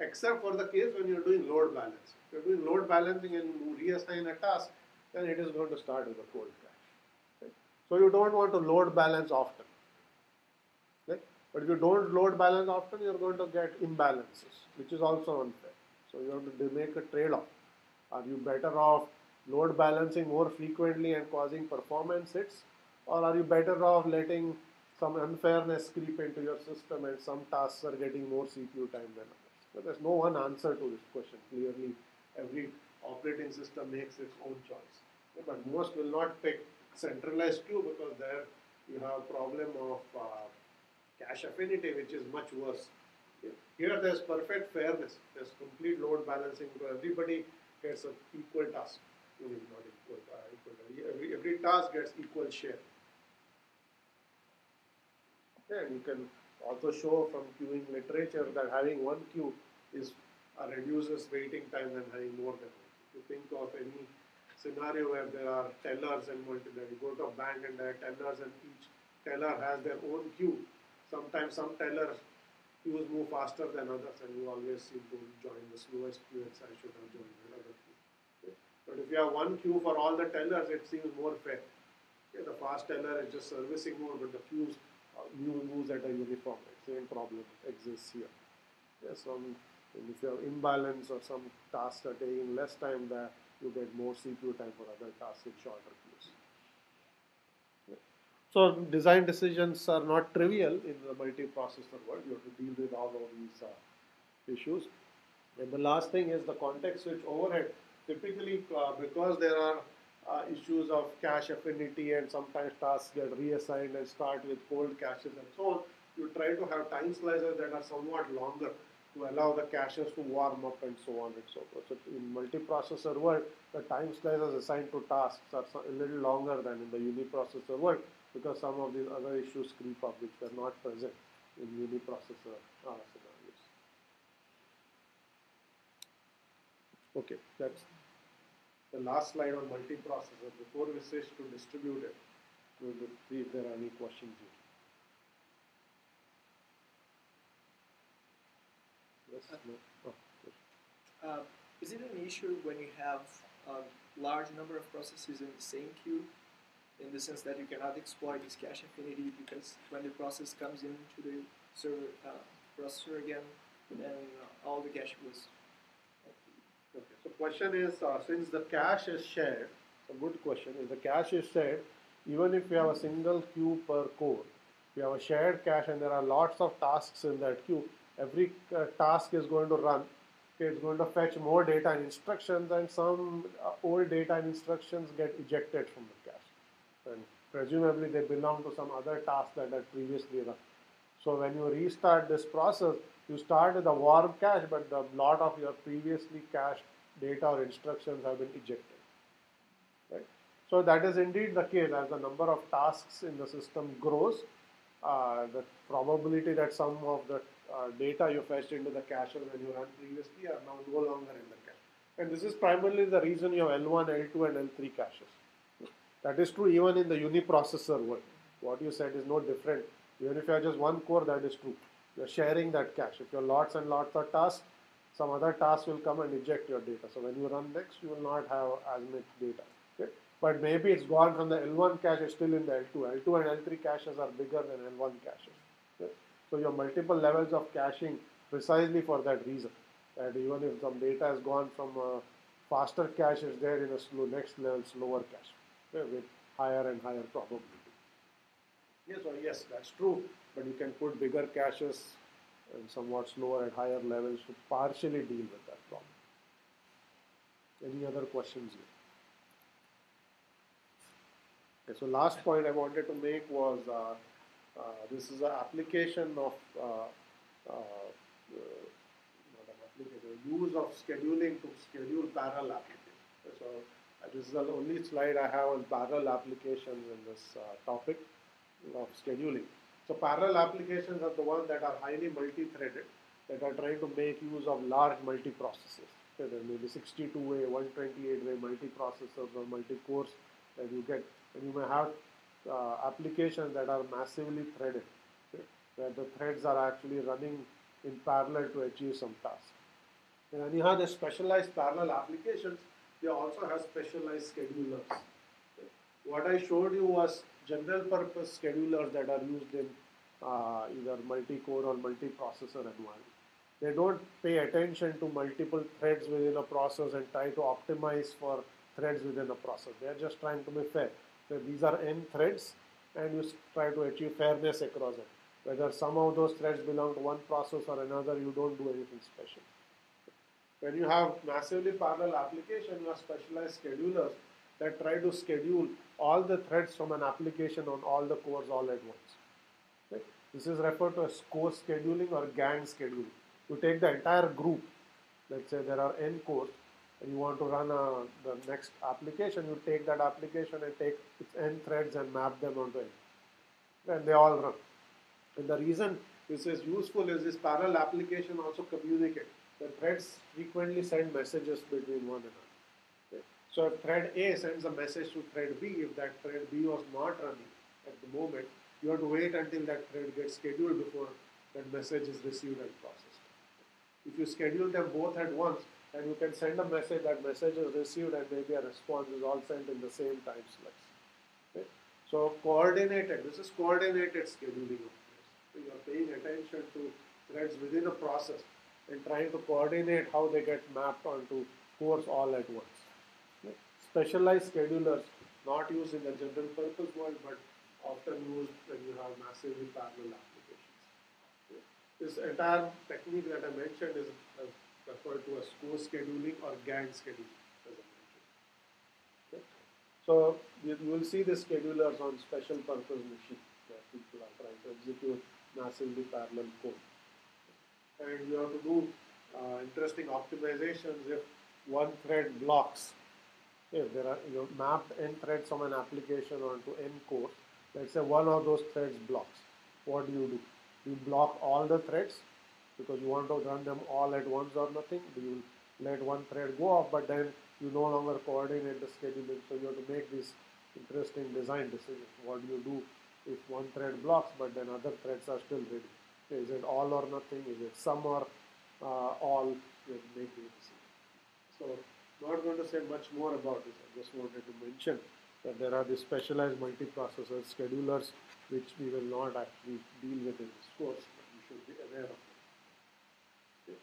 except for the case when you're doing load balancing. If you're doing load balancing and you reassign a task, then it is going to start with a cold cache. Okay. So you don't want to load balance often. Okay. But if you don't load balance often, you're going to get imbalances, which is also unfair. So you have to make a trade-off. Are you better off load balancing more frequently and causing performance hits? Or are you better off letting some unfairness creep into your system and some tasks are getting more CPU time than others? So there's no one answer to this question. Clearly, every operating system makes its own choice. Okay, but most will not pick centralized queue because there you have a problem of cache affinity, which is much worse. Okay. Here there's perfect fairness. There's complete load balancing because everybody gets an equal task. Not equal, every task gets equal share. Okay, and you can also show from queuing literature that having one queue reduces waiting time than having more than one. If you think of any scenario where there are tellers and that you go to a bank and there are tellers and each teller has their own queue. Sometimes some tellers queues move faster than others and you always seem to join the slowest queue and say I should have joined another queue. Okay? But if you have one queue for all the tellers, it seems more fair. Okay? The fast teller is just servicing more, but the queues moves at a uniform rate. Same problem exists here. Yes, if you have imbalance or some tasks are taking less time, there you get more CPU time for other tasks in shorter queues. Okay. So design decisions are not trivial in the multiprocessor world. You have to deal with all of these issues. And the last thing is the context switch overhead. Typically, because there are issues of cache affinity and sometimes tasks get reassigned and start with cold caches and so on, you try to have time slices that are somewhat longer to allow the caches to warm up and so on and so forth. So in multiprocessor world, the time slices assigned to tasks are a little longer than in the uniprocessor world because some of these other issues creep up which were not present in uniprocessor scenarios. Okay, that's the last slide on multiprocessor. Before we switch to distributed, we will see if there are any questions here. Yes, no? Oh, yes.
Is it an issue when you have a large number of processes in the same queue, in the sense that you cannot exploit this cache infinity because when the process comes into the server processor again, then all the cache was.
Okay. So question is, since the cache is shared, a good question, if the cache is shared, even if you have a single queue per core, if you have a shared cache and there are lots of tasks in that queue, every task is going to run. Okay, it's going to fetch more data and instructions, and some old data and instructions get ejected from the cache. And presumably they belong to some other task that had previously run. So when you restart this process, you start with a warm cache, but the lot of your previously cached data or instructions have been ejected. Right? So that is indeed the case. As the number of tasks in the system grows, the probability that some of the data you fetched into the cache when you ran previously are now no longer in the cache. And this is primarily the reason you have L1, L2 and L3 caches. That is true even in the uniprocessor world. What you said is no different. Even if you have just one core, that is true. You are sharing that cache. If you have lots and lots of tasks, some other tasks will come and eject your data. So when you run next, you will not have as much data. Okay? But maybe it's gone from the L1 cache, it's still in the L2. L2 and L3 caches are bigger than L1 caches. Okay? So you have multiple levels of caching precisely for that reason. That even if some data has gone from a faster cache, is there in a next level slower cache, okay, with higher and higher probability. Yes, or yes, that's true. But you can put bigger caches and somewhat slower at higher levels to partially deal with that problem. Any other questions here? Okay, so last point I wanted to make was this is an application of use of scheduling to schedule parallel applications. So this is the only slide I have on parallel applications in this topic of scheduling. So parallel applications are the ones that are highly multi-threaded, that are trying to make use of large multiprocessors. Okay, there may be 62-way, 128-way multiprocessors or multi-cores that you get. And you may have applications that are massively threaded, okay, where the threads are actually running in parallel to achieve some task. And when you have the specialized parallel applications, they also have specialized schedulers. Okay. What I showed you was general purpose schedulers that are used in either multi-core or multi-processor environment. They don't pay attention to multiple threads within a process and try to optimize for threads within a process. They are just trying to be fair. So these are n threads and you try to achieve fairness across it. Whether some of those threads belong to one process or another, you don't do anything special. When you have massively parallel application, you have specialized schedulers that try to schedule all the threads from an application on all the cores all at once. Okay? This is referred to as co-scheduling or gang scheduling. You take the entire group, let's say there are n cores, and you want to run the next application, you take that application and take its n threads and map them onto n. And they all run. And the reason this is useful is this parallel application also communicate. The threads frequently send messages between one another. Okay. So if thread A sends a message to thread B, if that thread B was not running at the moment, you have to wait until that thread gets scheduled before that message is received and processed. If you schedule them both at once, and you can send a message, that message is received and maybe a response is all sent in the same time slice. Okay. So coordinated, this is coordinated scheduling of threads. So you are paying attention to threads within a process and trying to coordinate how they get mapped onto cores all at once. Okay. Specialized schedulers, not used in the general purpose world, but often used when you have massively parallel applications. Okay. This entire technique that I mentioned is referred to as co-scheduling or gang scheduling, as I mentioned. Okay. So you will see the schedulers on special purpose machines where people are trying to execute massively parallel code. And you have to do interesting optimizations if one thread blocks. If there are mapped n threads from an application onto n cores, let's say one of those threads blocks. What do? You block all the threads because you want to run them all at once or nothing? Do you let one thread go off, but then you no longer coordinate the scheduling, so you have to make these interesting design decisions. What do you do if one thread blocks, but then other threads are still ready? Is it all or nothing? Is it some or all? You have to make these decisions. So, not going to say much more about this. I just wanted to mention that there are these specialized multiprocessor schedulers which we will not actually deal with in this course, but you should be aware of them. Okay.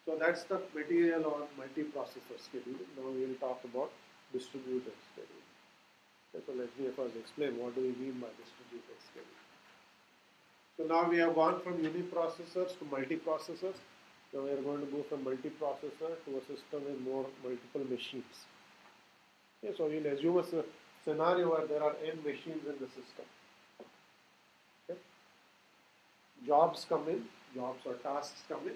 So that's the material on multiprocessor scheduling. Now we will talk about distributed scheduling. Okay, so let me first explain what do we mean by distributed scheduling. So now we have gone from uniprocessors to multiprocessors. Now we are going to go from multiprocessor to a system with multiple machines. Okay, so we'll assume a scenario where there are n machines in the system. Okay. Jobs come in, jobs or tasks come in,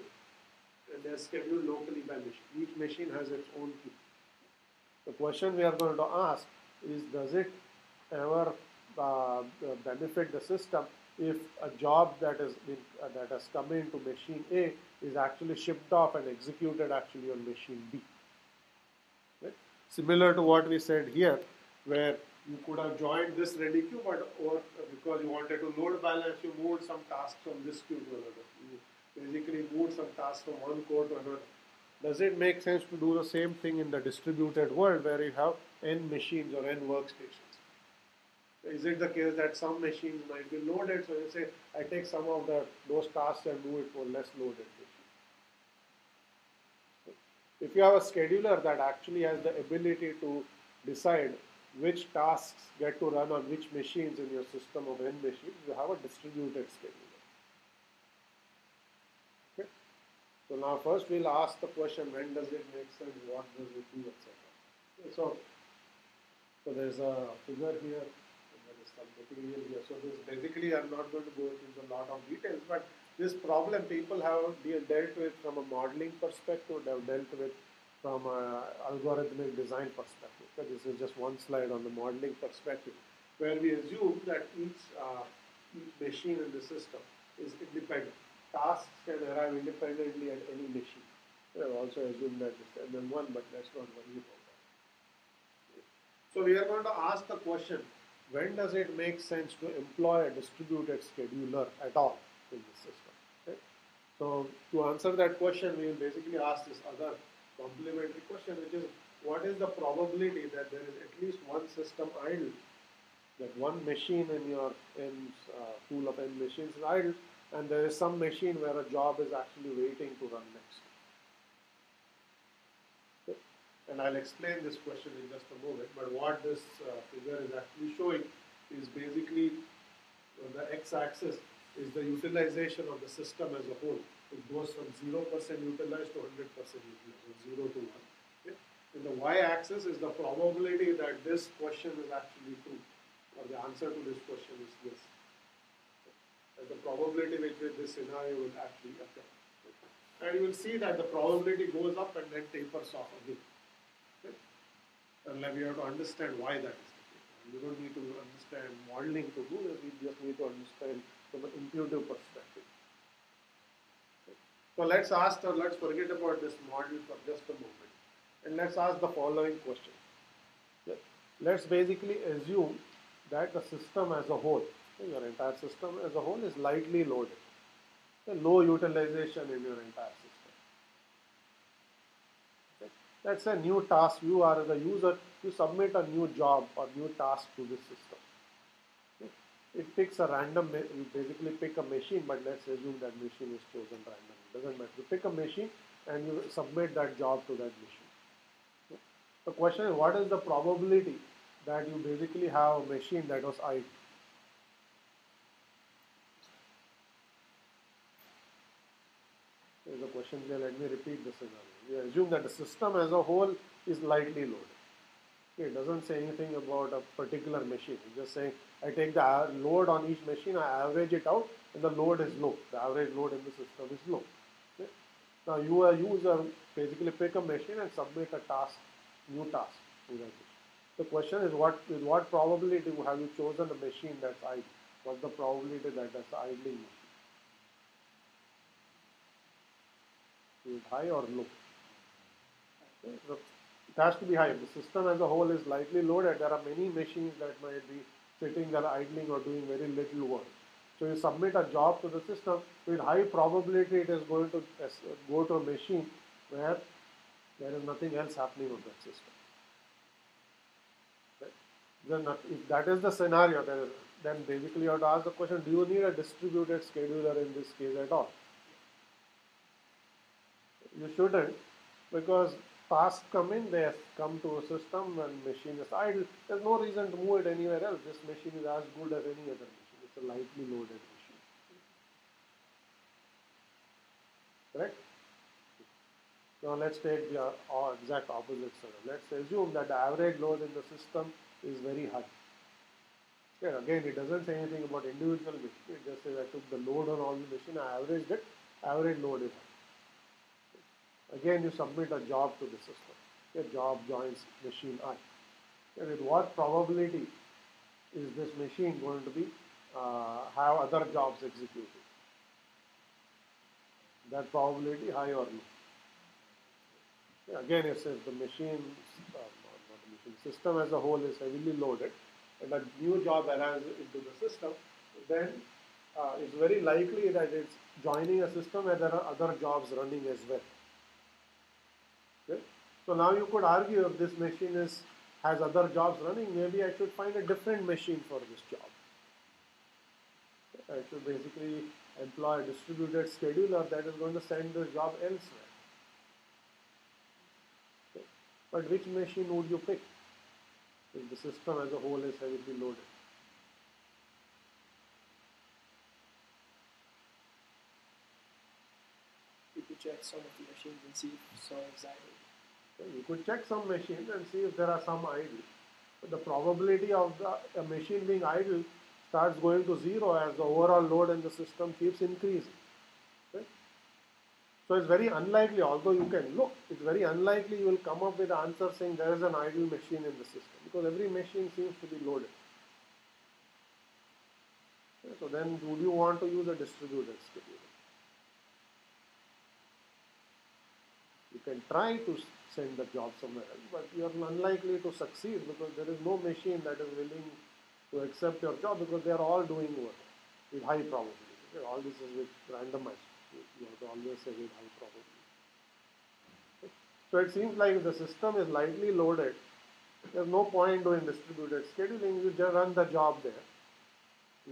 and they are scheduled locally by machine. Each machine has its own queue. The question we are going to ask is, does it ever benefit the system if a job that has come into machine A is actually shipped off and executed actually on machine B? Right? Similar to what we said here, where you could have joined this ready queue, but because you wanted to load balance, you moved some tasks from this queue to another. You basically moved some tasks from one core to another. Does it make sense to do the same thing in the distributed world where you have n machines or n workstations? Is it the case that some machines might be loaded, so you say, I take some of those tasks and move it for less loaded machines? If you have a scheduler that actually has the ability to decide which tasks get to run on which machines in your system of n machines, you have a distributed scheduler. Okay? So now first we'll ask the question, when does it make sense, what does it do, etc. Okay, so there's a figure here, and there is some material here. So this basically, I'm not going to go into a lot of details, but this problem people have dealt with from a modeling perspective, they have dealt with from an algorithmic design perspective. So this is just one slide on the modeling perspective, where we assume that each machine in the system is independent. Tasks can arrive independently at any machine. We have also assumed that it's MM1, but let's not worry about that. So we are going to ask the question, when does it make sense to employ a distributed scheduler at all in the system? Okay? So to answer that question, we will basically ask this other complementary question, which is, what is the probability that there is at least one system idle, that one machine in your pool of n machines is idle, and there is some machine where a job is actually waiting to run next? Okay. And I'll explain this question in just a moment, but what this figure is actually showing is basically the x-axis is the utilization of the system as a whole. It goes from 0% utilized to 100% utilized, so 0 to 1. Okay. And the y-axis is the probability that this question is actually true, or the answer to this question is yes. And the probability with which this scenario will actually occur. And you will see that the probability goes up and then tapers off again. Okay. And we have to understand why that is the case. We don't need to understand modeling to do this, we just need to understand from an intuitive perspective. Okay. So let's forget about this model for just a moment. And let's ask the following question. Okay. Let's basically assume that the system as a whole, your entire system as a whole, is lightly loaded. Low utilization in your entire system. Okay. That's a new task. You are the user, you submit a new job or new task to this system. Okay. It picks a random, you basically pick a machine, but let's assume that machine is chosen randomly. It doesn't matter. You pick a machine and you submit that job to that machine. Okay. The question is, what is the probability that you basically have a machine that was idle? There's a question here, let me repeat the scenario. We assume that the system as a whole is lightly loaded. Okay, it doesn't say anything about a particular machine. It's just saying, I take the load on each machine, I average it out, and the load is low. The average load in the system is low. Okay? Now you, a user, basically pick a machine and submit a task, new task to that machine. The question is with what probability have you chosen a machine that's idle? What's the probability that that's idling machine? Is it high or low? Okay, so it has to be high. If the system as a whole is lightly loaded, there are many machines that might be sitting there idling or doing very little work. So you submit a job to the system, with high probability it is going to go to a machine where there is nothing else happening on that system. Okay? Then if that is the scenario, then basically you have to ask the question, do you need a distributed scheduler in this case at all? You shouldn't, because tasks come in, they come to a system and machine is idle. There's no reason to move it anywhere else. This machine is as good as any other machine. It's a lightly loaded machine. Correct? Now let's take the exact opposite scenario. Let's assume that the average load in the system is very high. Okay, again, it doesn't say anything about individual machine. It just says I took the load on all the machine, I averaged it, average load is high. Again, you submit a job to the system. Your job joins machine I. And with what probability is this machine going to be have other jobs executed? That probability high or low? Again, it says the machine, system as a whole is heavily loaded, and a new job arises into the system. Then it's very likely that it's joining a system where there are other jobs running as well. Okay? So now you could argue if this machine has other jobs running, maybe I should find a different machine for this job. I should basically employ a distributed scheduler that is going to send this job elsewhere. Okay? But which machine would you pick if the system as a whole is heavily loaded?
You could check some of the machines and see if some is idle.
You could check some machines and see if there are some idle. But the probability of a machine being idle starts going to zero as the overall load in the system keeps increasing. Okay? So it's very unlikely, although you can look, it's very unlikely you will come up with an answer saying there is an idle machine in the system, because every machine seems to be loaded. Okay? So then would you want to use a distributed scheduler? You can try to send the job somewhere else, but you are unlikely to succeed because there is no machine that is willing to accept your job, because they are all doing work with high probability. Okay? All this is with randomized. You have to always say with high probability. Okay? So it seems like if the system is lightly loaded, there's no point doing distributed scheduling. You just run the job there.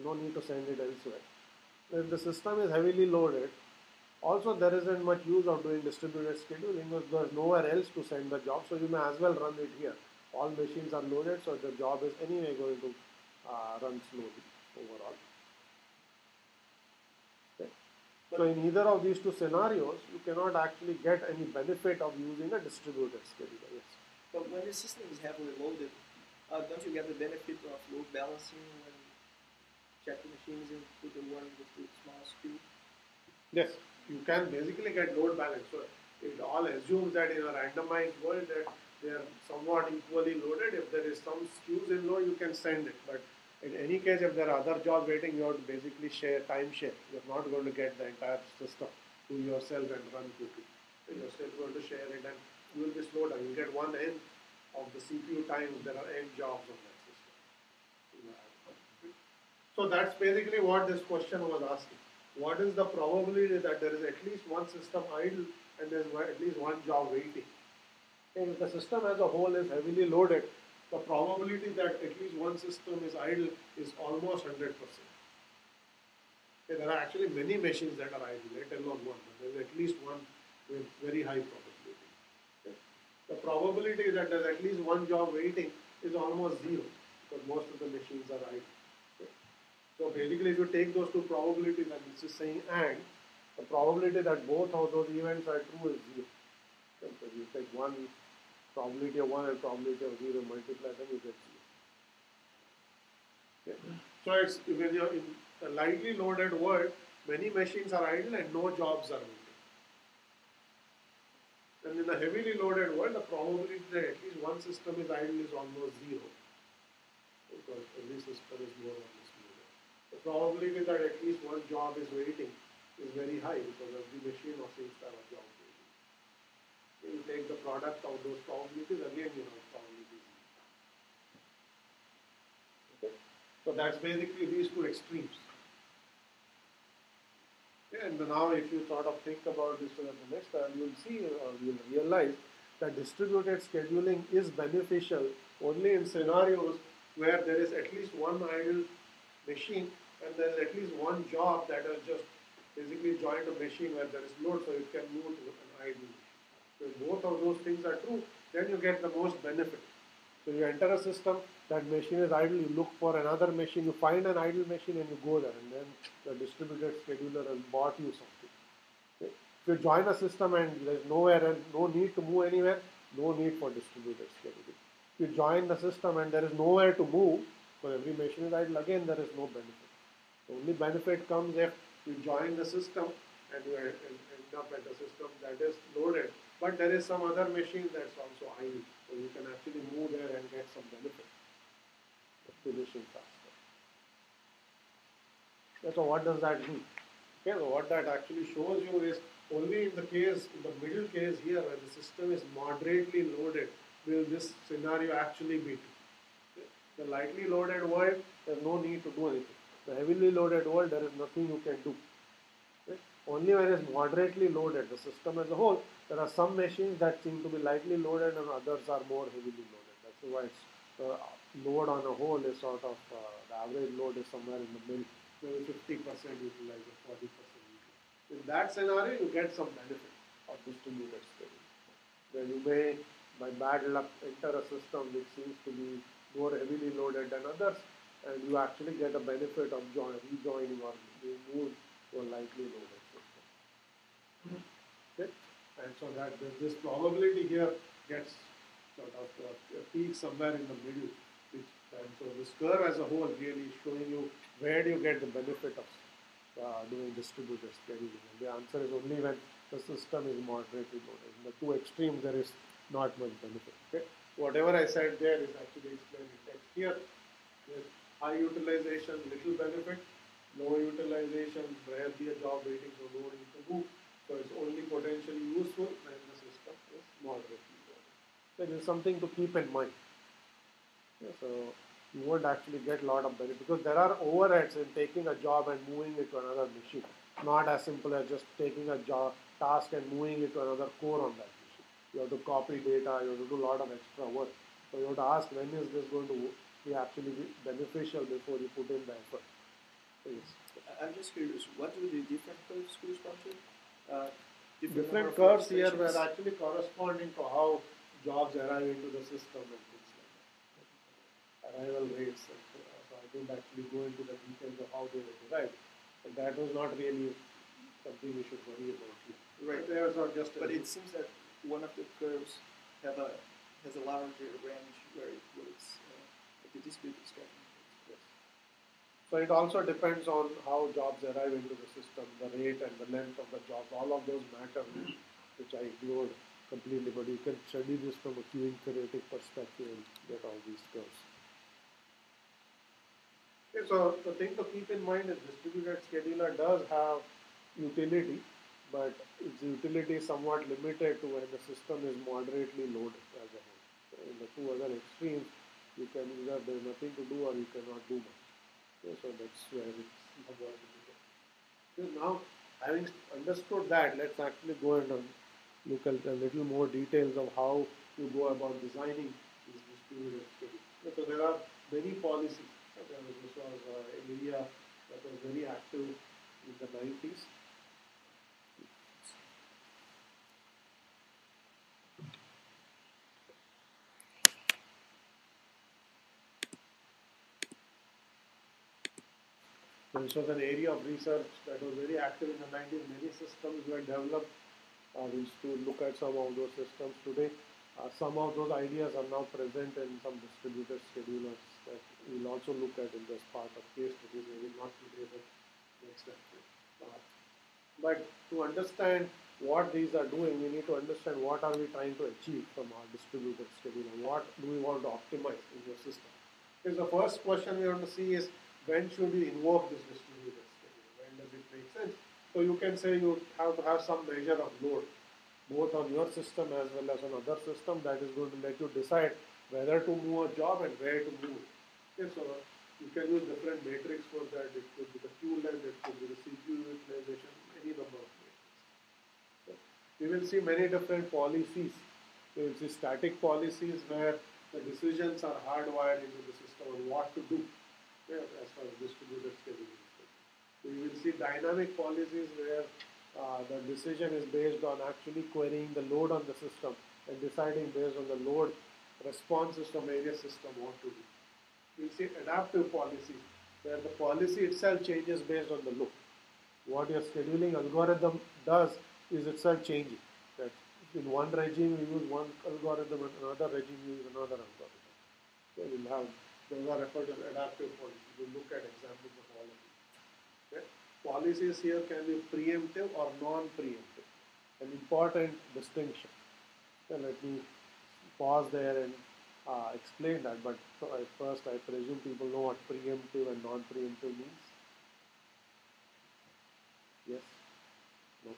No need to send it elsewhere. If the system is heavily loaded, also there isn't much use of doing distributed scheduling because there's nowhere else to send the job, so you may as well run it here. All machines are loaded, so the job is anyway going to run slowly overall. Okay. So in either of these two scenarios, you cannot actually get any benefit of using a distributed scheduler. Yes.
But when the system is heavily loaded, don't you get the benefit of load balancing when you check the machines into the one with the smallest queue?
Yes, you can basically get load balance. So it all assumes that in a randomized world that they are somewhat equally loaded. If there is some skews in load, you can send it. But in any case, if there are other jobs waiting, you have to basically time share. You're not going to get the entire system to yourself and run quickly. So you're still going to share it and you will be slowed down. You get one end of the CPU time, there are n jobs on that system. So that's basically what this question was asking. What is the probability that there is at least one system idle and there is at least one job waiting? And if the system as a whole is heavily loaded, the probability that at least one system is idle is almost 100%. Okay, there are actually many machines that are idle, let alone one, but there is at least one with very high probability. Okay. The probability that there is at least one job waiting is almost zero because most of the machines are idle. So basically, if you take those two probabilities and this is saying and, the probability that both of those events are true is zero. Okay, so you take one probability of 1 and probability of 0, multiply them, you get 0. Okay. So it's when you're in a lightly loaded world, many machines are idle and no jobs are waiting. And in a heavily loaded world, the probability that at least one system is idle is almost zero, because every system is more or less loaded. The probability that at least one job is waiting is very high, because every machine or seems to have a job waiting. When you take the product of those probabilities, again you have probabilities. Okay? So that's basically these two extremes. Okay? And now if you sort of think about this for the next time, you'll see, you'll realize that distributed scheduling is beneficial only in scenarios where there is at least one idle machine and there is at least one job that has just basically joined a machine where there is load, so it can move to an idle machine. So if both of those things are true, then you get the most benefit. So you enter a system, that machine is idle, you look for another machine, you find an idle machine and you go there, and then the distributed scheduler has bought you something. Okay? If you join a system and there is nowhere and no need to move anywhere, no need for distributed scheduling. If you join the system and there is nowhere to move, for every machine is idle, again there is no benefit. The only benefit comes if you join the system and you end up at a system that is loaded, but there is some other machine that's also idle, so you can actually move there and get some benefit. Finishing faster. Yeah, so what does that mean? Okay, so what that actually shows you is only in the case, in the middle case here, where the system is moderately loaded, will this scenario actually be true. Okay? The lightly loaded world, there's no need to do anything. The heavily loaded world, there is nothing you can do. Okay? Only when it's moderately loaded, the system as a whole, there are some machines that seem to be lightly loaded and others are more heavily loaded. That's why it's load on a whole is sort of, the average load is somewhere in the middle, maybe 50% utilized or 40% utilized. In that scenario, you get some benefit of distributed scheduling. Then you may, by bad luck, enter a system which seems to be more heavily loaded than others, and you actually get a benefit of rejoining or being moved to a lightly loaded system. Okay? And so that this probability here gets sort of peak somewhere in the middle. And so this curve as a whole really is showing you where do you get the benefit of doing distributed scheduling. And the answer is only when the system is moderately loaded. In the two extremes, there is not much benefit. Okay? Whatever I said there is actually explained in text here. There's high utilization, little benefit. Low utilization, rarely a job waiting, so no need to move. So it's only potentially useful when the system is moderately loaded. So it is something to keep in mind. Yeah, so you won't actually get a lot of benefit because there are overheads in taking a job and moving it to another machine. Not as simple as just taking a job task and moving it to another core on that machine. You have to copy data, you have to do a lot of extra work. So you have to ask when is this going to be actually beneficial before you put in the effort. So yes.
I'm just curious, what do the different curves correspond to?
Different curves here were actually corresponding to how jobs arrive into the system and things like that. Arrival rates. So I didn't actually go into the details of how they were derived. But that was not really something we should worry about here.
Right.
But
it seems that one of the curves has a larger range where it's like the distributed scheduling.
Yes. So it also depends on how jobs arrive into the system, the rate and the length of the jobs. All of those matter, which I ignored completely. But you can study this from a queuing theoretic perspective and get all these curves. Okay, so the thing to keep in mind is distributed scheduler does have utility, but its utility is somewhat limited to when the system is moderately loaded as a whole. So in the two other extremes, you can either there's nothing to do or you cannot do much. Okay, so that's where it's somewhat limited. So now, having understood that, let's actually go and look at a little more details of how you go about designing these distributed schedules. So there are many policies. This was an area that was very active in the 90s. So this was an area of research that was very active in the 90s. Many systems were developed. We used to look at some of those systems today. Some of those ideas are now present in some distributed schedulers that we'll also look at in this part of case studies. Maybe not today, but next time. But to understand what these are doing, we need to understand what are we trying to achieve from our distributed scheduler. What do we want to optimize in your system? Because the first question we want to see is, when should we invoke this distributed scheduler? When does it make sense? So you can say you have to have some measure of load, both on your system as well as on other system, that is going to let you decide whether to move a job and where to move it. Okay, so you can use different matrix for that. It could be the queue length, it could be the CPU utilization, any number of matrices. So we will see many different policies. We will see static policies where the decisions are hardwired into the system on what to do, as far as distributed scheduling is concerned. We will see dynamic policies where the decision is based on actually querying the load on the system and deciding based on the load responses from various system what to do. We'll see adaptive policies where the policy itself changes based on the load. What your scheduling algorithm does is itself changing. That in one regime we use one algorithm, in another regime we use another algorithm. So we'll have, those are referred as adaptive policies. We'll look at examples of all of these. Okay? Policies here can be preemptive or non-preemptive. An important distinction. So let me pause there and explain that, but first I presume people know what preemptive and non-preemptive means. Yes? No?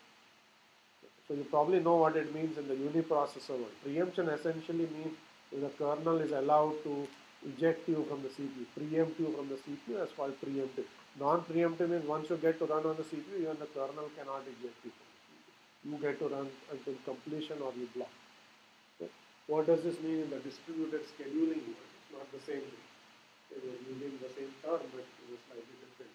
So you probably know what it means in the uniprocessor world. Preemption essentially means the kernel is allowed to eject you from the CPU, preempt you from the CPU, as called preemptive. Non-preemptive means once you get to run on the CPU, even the kernel cannot eject you from the CPU. You get to run until completion or you block. Okay? What does this mean in the distributed scheduling world? It's not the same thing. We're using the same term, but it is slightly different.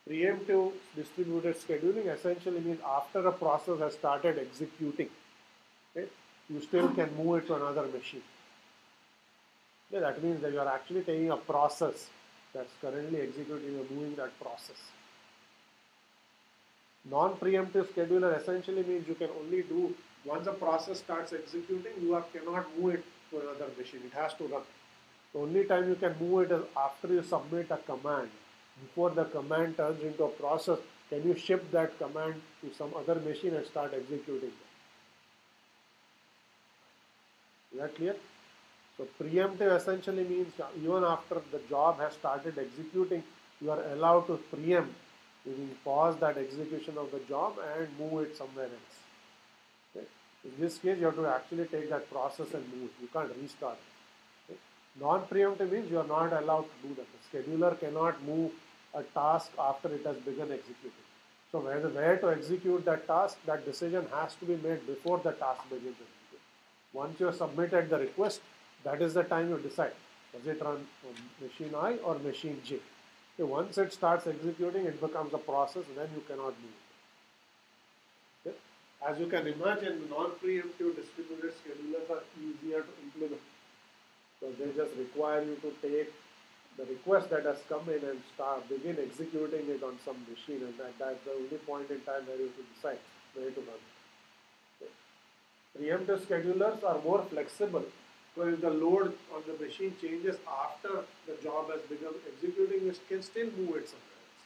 Preemptive distributed scheduling essentially means after a process has started executing, okay, you still can move it to another machine. Okay, that means that you are actually taking a process that's currently executing, you're moving that process. Non-preemptive scheduler essentially means you can only do, once a process starts executing, you cannot move it to another machine. It has to run. The only time you can move it is after you submit a command. Before the command turns into a process, can you ship that command to some other machine and start executing it? Is that clear? So preemptive essentially means even after the job has started executing, you are allowed to preempt, meaning pause that execution of the job and move it somewhere else. Okay? In this case, you have to actually take that process and move it. You can't restart it. Okay? Non-preemptive means you are not allowed to do that. The scheduler cannot move a task after it has begun executing. So where to execute that task, that decision has to be made before the task begins executing. Once you have submitted the request, that is the time you decide. Does it run on machine I or machine J? Okay, once it starts executing, it becomes a process, then you cannot move it. Okay? As you can imagine, non-preemptive distributed schedulers are easier to implement. So they just require you to take the request that has come in and begin executing it on some machine, and that's the only point in time where you have to decide where to run it. Okay? Preemptive schedulers are more flexible. So if the load on the machine changes after the job has begun executing, you can still move it somewhere else.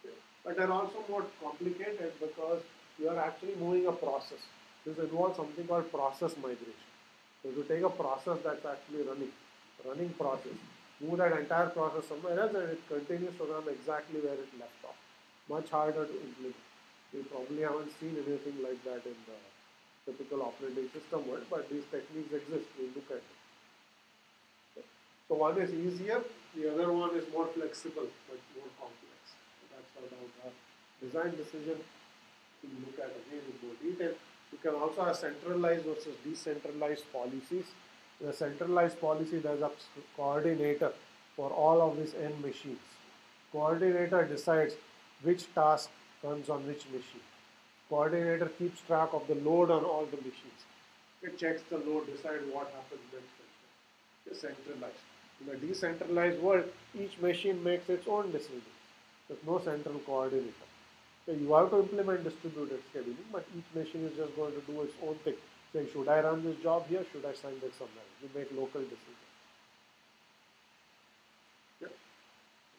Okay? But they're also more complicated because you are actually moving a process. This involves something called process migration. So if you take a process that's actually running process, move that entire process somewhere else and it continues to run exactly where it left off. Much harder to implement. You probably haven't seen anything like that in the typical operating system world, but these techniques exist. We look at it. Okay. So one is easier, the other one is more flexible, but more complex. So that's how our design decision we look at again in more detail. You can also have centralized versus decentralized policies. In a centralized policy, there's a coordinator for all of these n machines. Coordinator decides which task runs on which machine. Coordinator keeps track of the load on all the machines. It checks the load, decides what happens next. It's centralized. In a decentralized world, each machine makes its own decisions. There's no central coordinator. So you have to implement distributed scheduling, but each machine is just going to do its own thing. Saying, should I run this job here? Should I send it somewhere? You make local decisions. Yeah.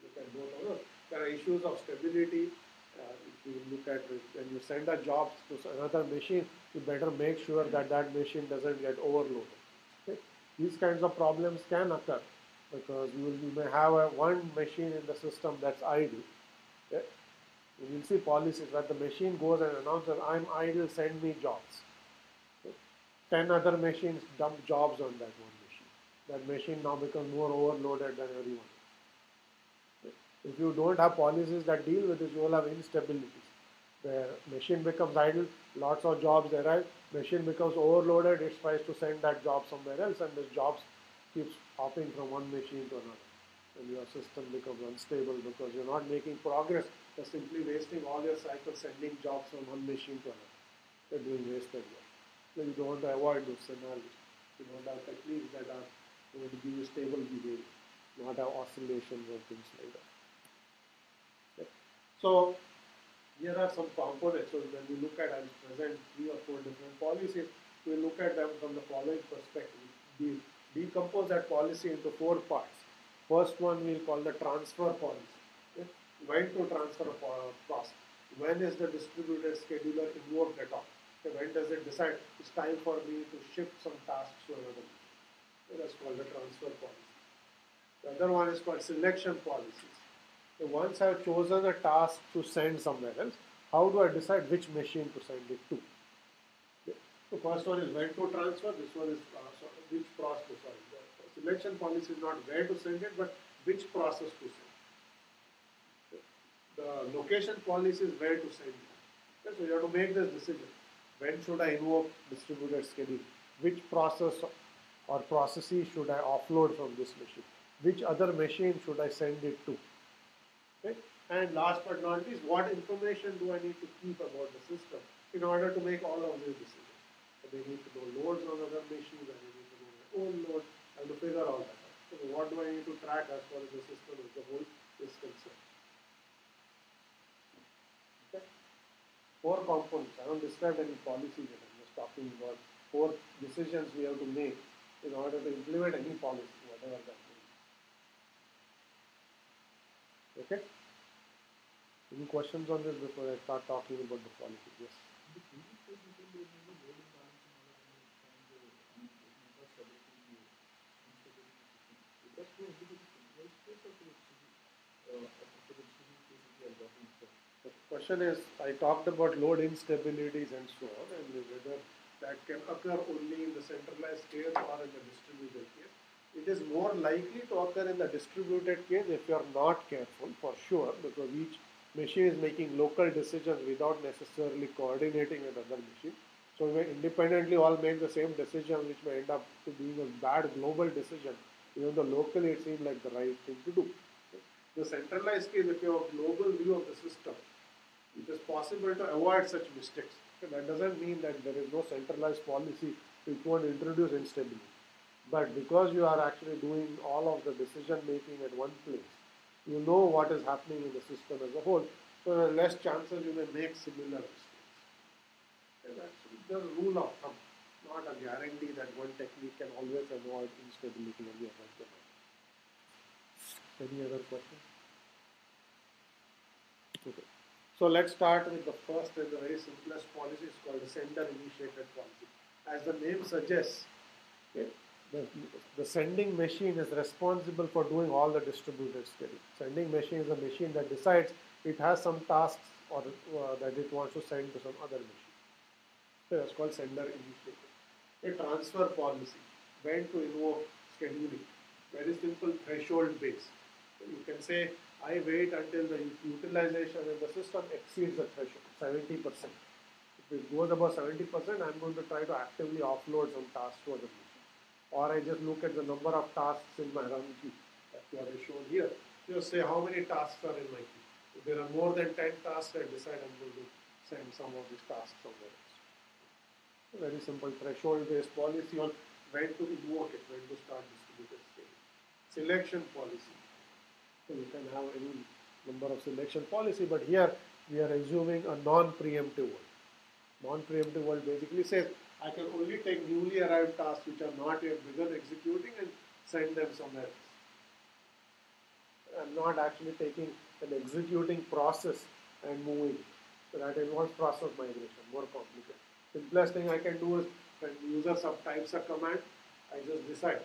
Look at both of those. There are issues of stability. If you look at it, when you send a job to another machine, you better make sure that that machine doesn't get overloaded. Okay? These kinds of problems can occur because you may have one machine in the system that's idle. Okay? You will see policies where the machine goes and announces, I'm idle, send me jobs. Okay? 10 other machines dump jobs on that one machine. That machine now becomes more overloaded than everyone. If you don't have policies that deal with this, you will have instabilities. Where machine becomes idle, lots of jobs arrive, machine becomes overloaded, it tries to send that job somewhere else, and this job keeps hopping from one machine to another. And your system becomes unstable because you're not making progress, you're simply wasting all your cycles sending jobs from one machine to another. You're doing wasted work. So you don't want to avoid those scenarios. You don't have techniques that are going to give you stable behavior, not have oscillations or things like that. So here are some components. So when we look at, I'll present 3 or 4 different policies. We look at them from the following perspective. We decompose that policy into 4 parts. First one we'll call the transfer policy. Okay? When to transfer a process? When is the distributed scheduler invoked at all? Okay? When does it decide it's time for me to shift some tasks to another machine? Okay? That's called the transfer policy. The other one is called selection policies. So once I've chosen a task to send somewhere else, how do I decide which machine to send it to? Okay. So first one is when to transfer, this one is which process, sorry. The selection policy is not where to send it, but which process to send. Okay. The location policy is where to send it. Okay. So you have to make this decision. When should I invoke distributed scheduling? Which process or processes should I offload from this machine? Which other machine should I send it to? Okay. And last but not least, what information do I need to keep about the system in order to make all of these decisions? So they need to know loads on other machines, and they need to know my own load, and to figure all that out. So what do I need to track as far as the system as a whole is concerned? Okay. 4 components. I haven't described any policy yet. I'm just talking about 4 decisions we have to make in order to implement any policy, whatever that is. Okay? Any questions on this before I start talking about the policy? Yes. The question is, I talked about load instabilities and so on, and whether that can occur only in the centralized case or in the distributed case. It is more likely to occur in the distributed case if you are not careful, for sure, because each machine is making local decisions without necessarily coordinating with other machines. So we may independently all make the same decision, which may end up to being a bad global decision, even though locally it seems like the right thing to do. The centralized case, if you have a global view of the system, it is possible to avoid such mistakes. Okay, that doesn't mean that there is no centralized policy which won't introduce instability. But because you are actually doing all of the decision making at one place, you know what is happening in the system as a whole, so there are less chances you may make similar mistakes. And that's the rule of thumb, not a guarantee that one technique can always avoid instability on the other domain. Any other questions? Okay. So let's start with the first and the very simplest policy. It's called the sender initiated policy. As the name suggests, okay, the sending machine is responsible for doing all the distributed scheduling. Sending machine is a machine that decides it has some tasks or that it wants to send to some other machine. So that's called sender initiated. A transfer policy, when to invoke scheduling, very simple threshold base. So you can say, I wait until the utilization in the system exceeds the threshold, 70%. If it goes above 70%, I'm going to try to actively offload some tasks to other machine. Or I just look at the number of tasks in my run queue that you have shown here. You say how many tasks are in my queue. If there are more than 10 tasks, I decide I'm going to send some of these tasks somewhere else. A very simple threshold-based policy on when to invoke it, when to start distributed scaling. Selection policy. So you can have any number of selection policy, but here we are assuming a non-preemptive world. Non-preemptive world basically says, I can only take newly arrived tasks which are not yet begun executing and send them somewhere else. I'm not actually taking an executing process and moving. So that involves process migration, more complicated. Simplest thing I can do is when user types a command, I just decide,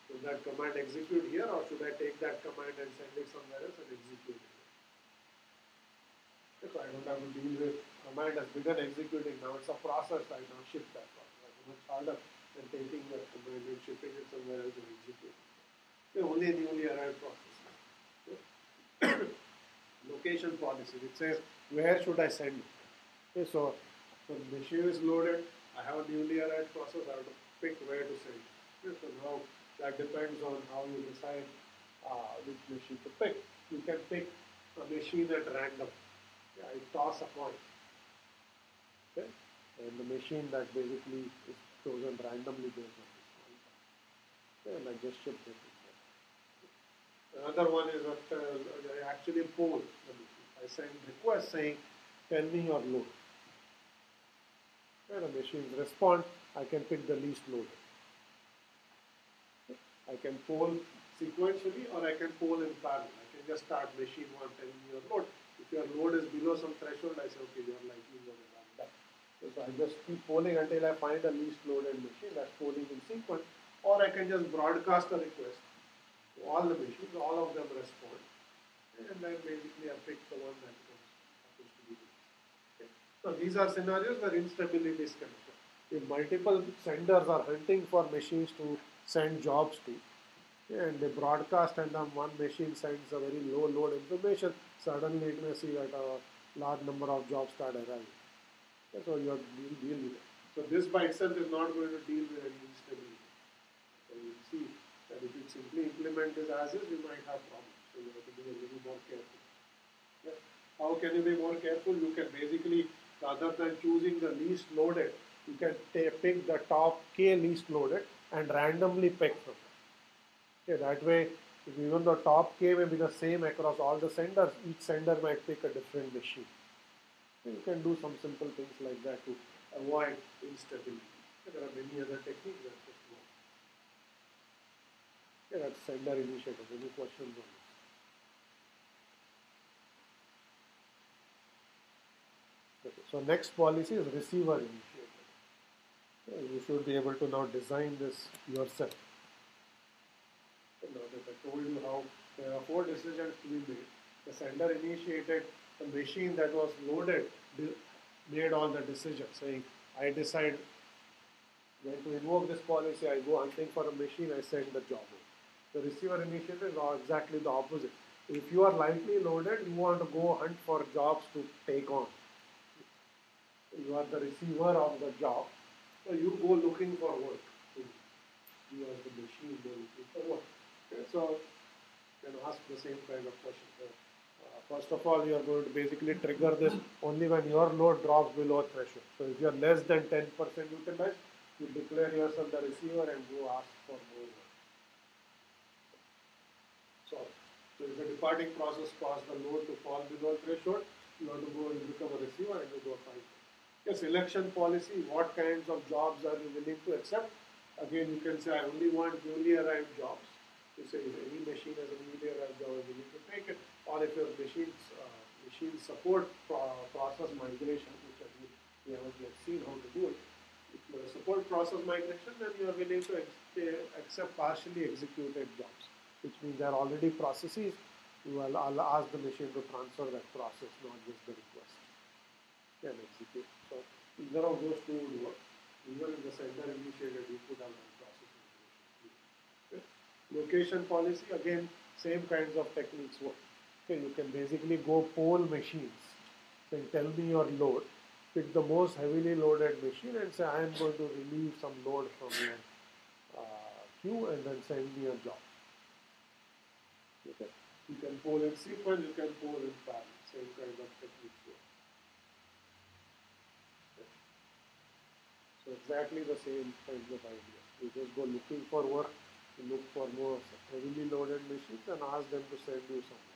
should that command execute here or should I take that command and send it somewhere else and execute it? So I don't have to deal with command has begun executing, now it's a process, I now ship that process. That's much harder than taking that command and shipping it somewhere else and executing it. Only newly arrived process. Location policy, it says where should I send it. Okay, so the machine is loaded, I have a newly arrived process, I have to pick where to send it. Okay, so now that depends on how you decide which machine to pick. You can pick a machine at random. Yeah, I toss a coin. Okay, and the machine that basically is chosen randomly based on this coin. Okay, and I just ship it. Another one is that I actually poll the machine. I send request saying, tell me your load. And the machines respond, I can pick the least loaded. I can poll sequentially or I can poll in parallel. I can just start machine 1 telling me your load. If your load is below some threshold, I say, okay, you are likely loaded, I'm done. So I just keep polling until I find the least loaded machine. That's polling in sequence. Or I can just broadcast a request to all the machines, all of them respond. And then basically I pick the one that happens to be the least. Okay. So these are scenarios where instability is considered. If multiple senders are hunting for machines to send jobs to, and they broadcast and then one machine sends a very low load information, suddenly it may see that a large number of jobs start arriving. That's how you have to deal with it. So this by itself is not going to deal with any instability. So you will see that if you simply implement this as is, you might have problems. So you have to be a little more careful. Yeah. How can you be more careful? You can basically, rather than choosing the least loaded, you can pick the top K least loaded and randomly pick from them. Okay, that way, if even the top K may be the same across all the senders, each sender might pick a different machine. So you can do some simple things like that to avoid instability. There are many other techniques that just work. Okay, that's sender initiative. Any questions on this? Okay, so next policy is receiver initiative. Okay, you should be able to now design this yourself. Now that I told you how there are 4 decisions to be made. The sender initiated the machine that was loaded, made all the decisions, saying, I decide when to invoke this policy, I go hunting for a machine, I send the job over. The receiver initiative is exactly the opposite. If you are lightly loaded, you want to go hunt for jobs to take on. You are the receiver of the job, so you go looking for work. You are the machine looking for work. Okay, so you can ask the same kind of question. First of all, you are going to basically trigger this only when your load drops below a threshold. So if you are less than 10% utilized, you declare yourself the receiver and go ask for more work. So if the departing process caused the load to fall below a threshold, you have to go and become a receiver and you go find it. Your selection policy, what kinds of jobs are you willing to accept? Again, you can say, I only want newly arrived jobs. You say, if any machine has a newly arrived job, you need to take it. Or if your machines support process migration, which we haven't yet seen how to do it. If you support process migration, then you are willing to accept partially executed jobs, which means there are already processes. I'll ask the machine to transfer that process, not just the request. Can execute. So either of those two would work. Even in the sender initiated, you could have done process migration. Okay. Location policy, again, same kinds of techniques work. Okay, you can basically go poll machines. So tell me your load. Pick the most heavily loaded machine and say, I am going to relieve some load from your queue and then send me a job. Okay. You can poll in sequence, you can poll in parallel. Same kind of techniques work. Okay. So exactly the same kinds of idea. You just go looking for work, you look for more heavily loaded machines and ask them to send you somewhere.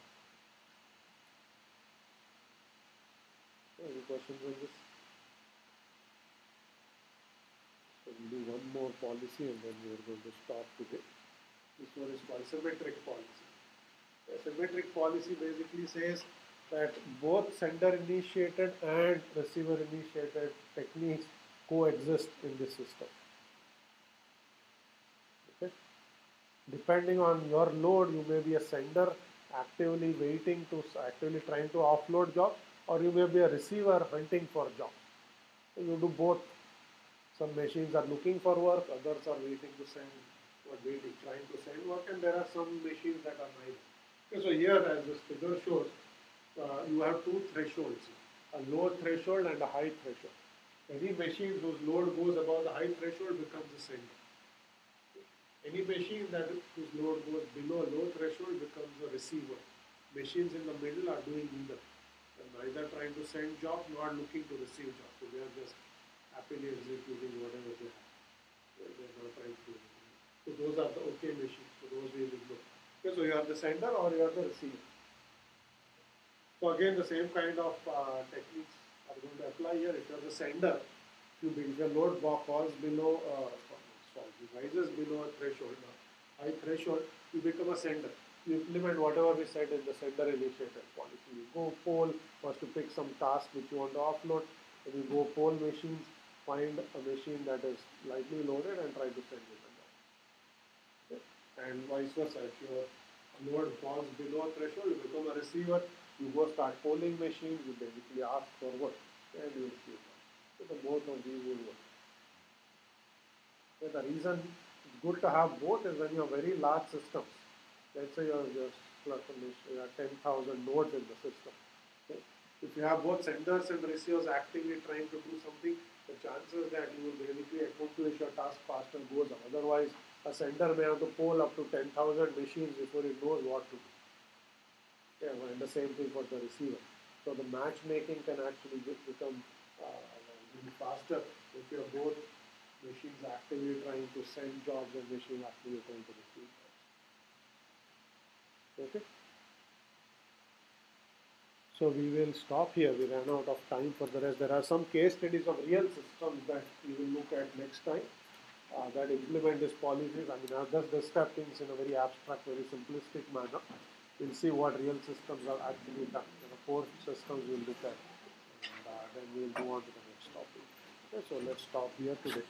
Any questions on this? So we'll do one more policy and then we are going to stop today. This one is called symmetric policy. A symmetric policy basically says that both sender initiated and receiver initiated techniques coexist in this system. Okay? Depending on your load, you may be a sender actively actively trying to offload jobs, or you may be a receiver hunting for jobs. So you do both. Some machines are looking for work, others are waiting to send, trying to send work, and there are some machines that are neither. Okay, so here, as this figure shows, you have two thresholds, a low threshold and a high threshold. Any machine whose load goes above the high threshold becomes a sender. Any machine whose load goes below low threshold becomes a receiver. Machines in the middle are doing neither. They're neither trying to send jobs nor looking to receive jobs. So they are just happily executing whatever they have. They're not trying to do anything. So those are the okay machines. So those we will ignore. Okay, so you are the sender or you are the receiver. So again, the same kind of techniques are going to apply here. If you are the sender, if your load falls below, rises below a threshold, high threshold, you become a sender. You implement whatever we said in the sender initiated policy. You go poll, first to pick some task which you want to offload, then you go poll machines, find a machine that is lightly loaded and try to send it a job. Okay? And vice versa, if your load falls below a threshold, you become a receiver, you go start polling machines, you basically ask for work, and you will see it. So the both of these will work. Okay, the reason it's good to have both is when you have very large systems. Let's say you have 10,000 nodes in the system. Okay? If you have both senders and receivers actively trying to do something, the chances that you will basically accomplish your task faster goes up. Otherwise, a sender may have to poll up to 10,000 machines before it knows what to do. Yeah, and the same thing for the receiver. So the matchmaking can actually become really faster if you have both machines actively trying to send jobs and machines actively trying to receive jobs. Okay. So we will stop here. We ran out of time for the rest. There are some case studies of real systems that we will look at next time that implement these policies. I mean, I've just described things in a very abstract, very simplistic manner. We'll see what real systems are actually done. There are 4 systems we'll look at, and then we'll move on to the next topic. Okay, so let's stop here today.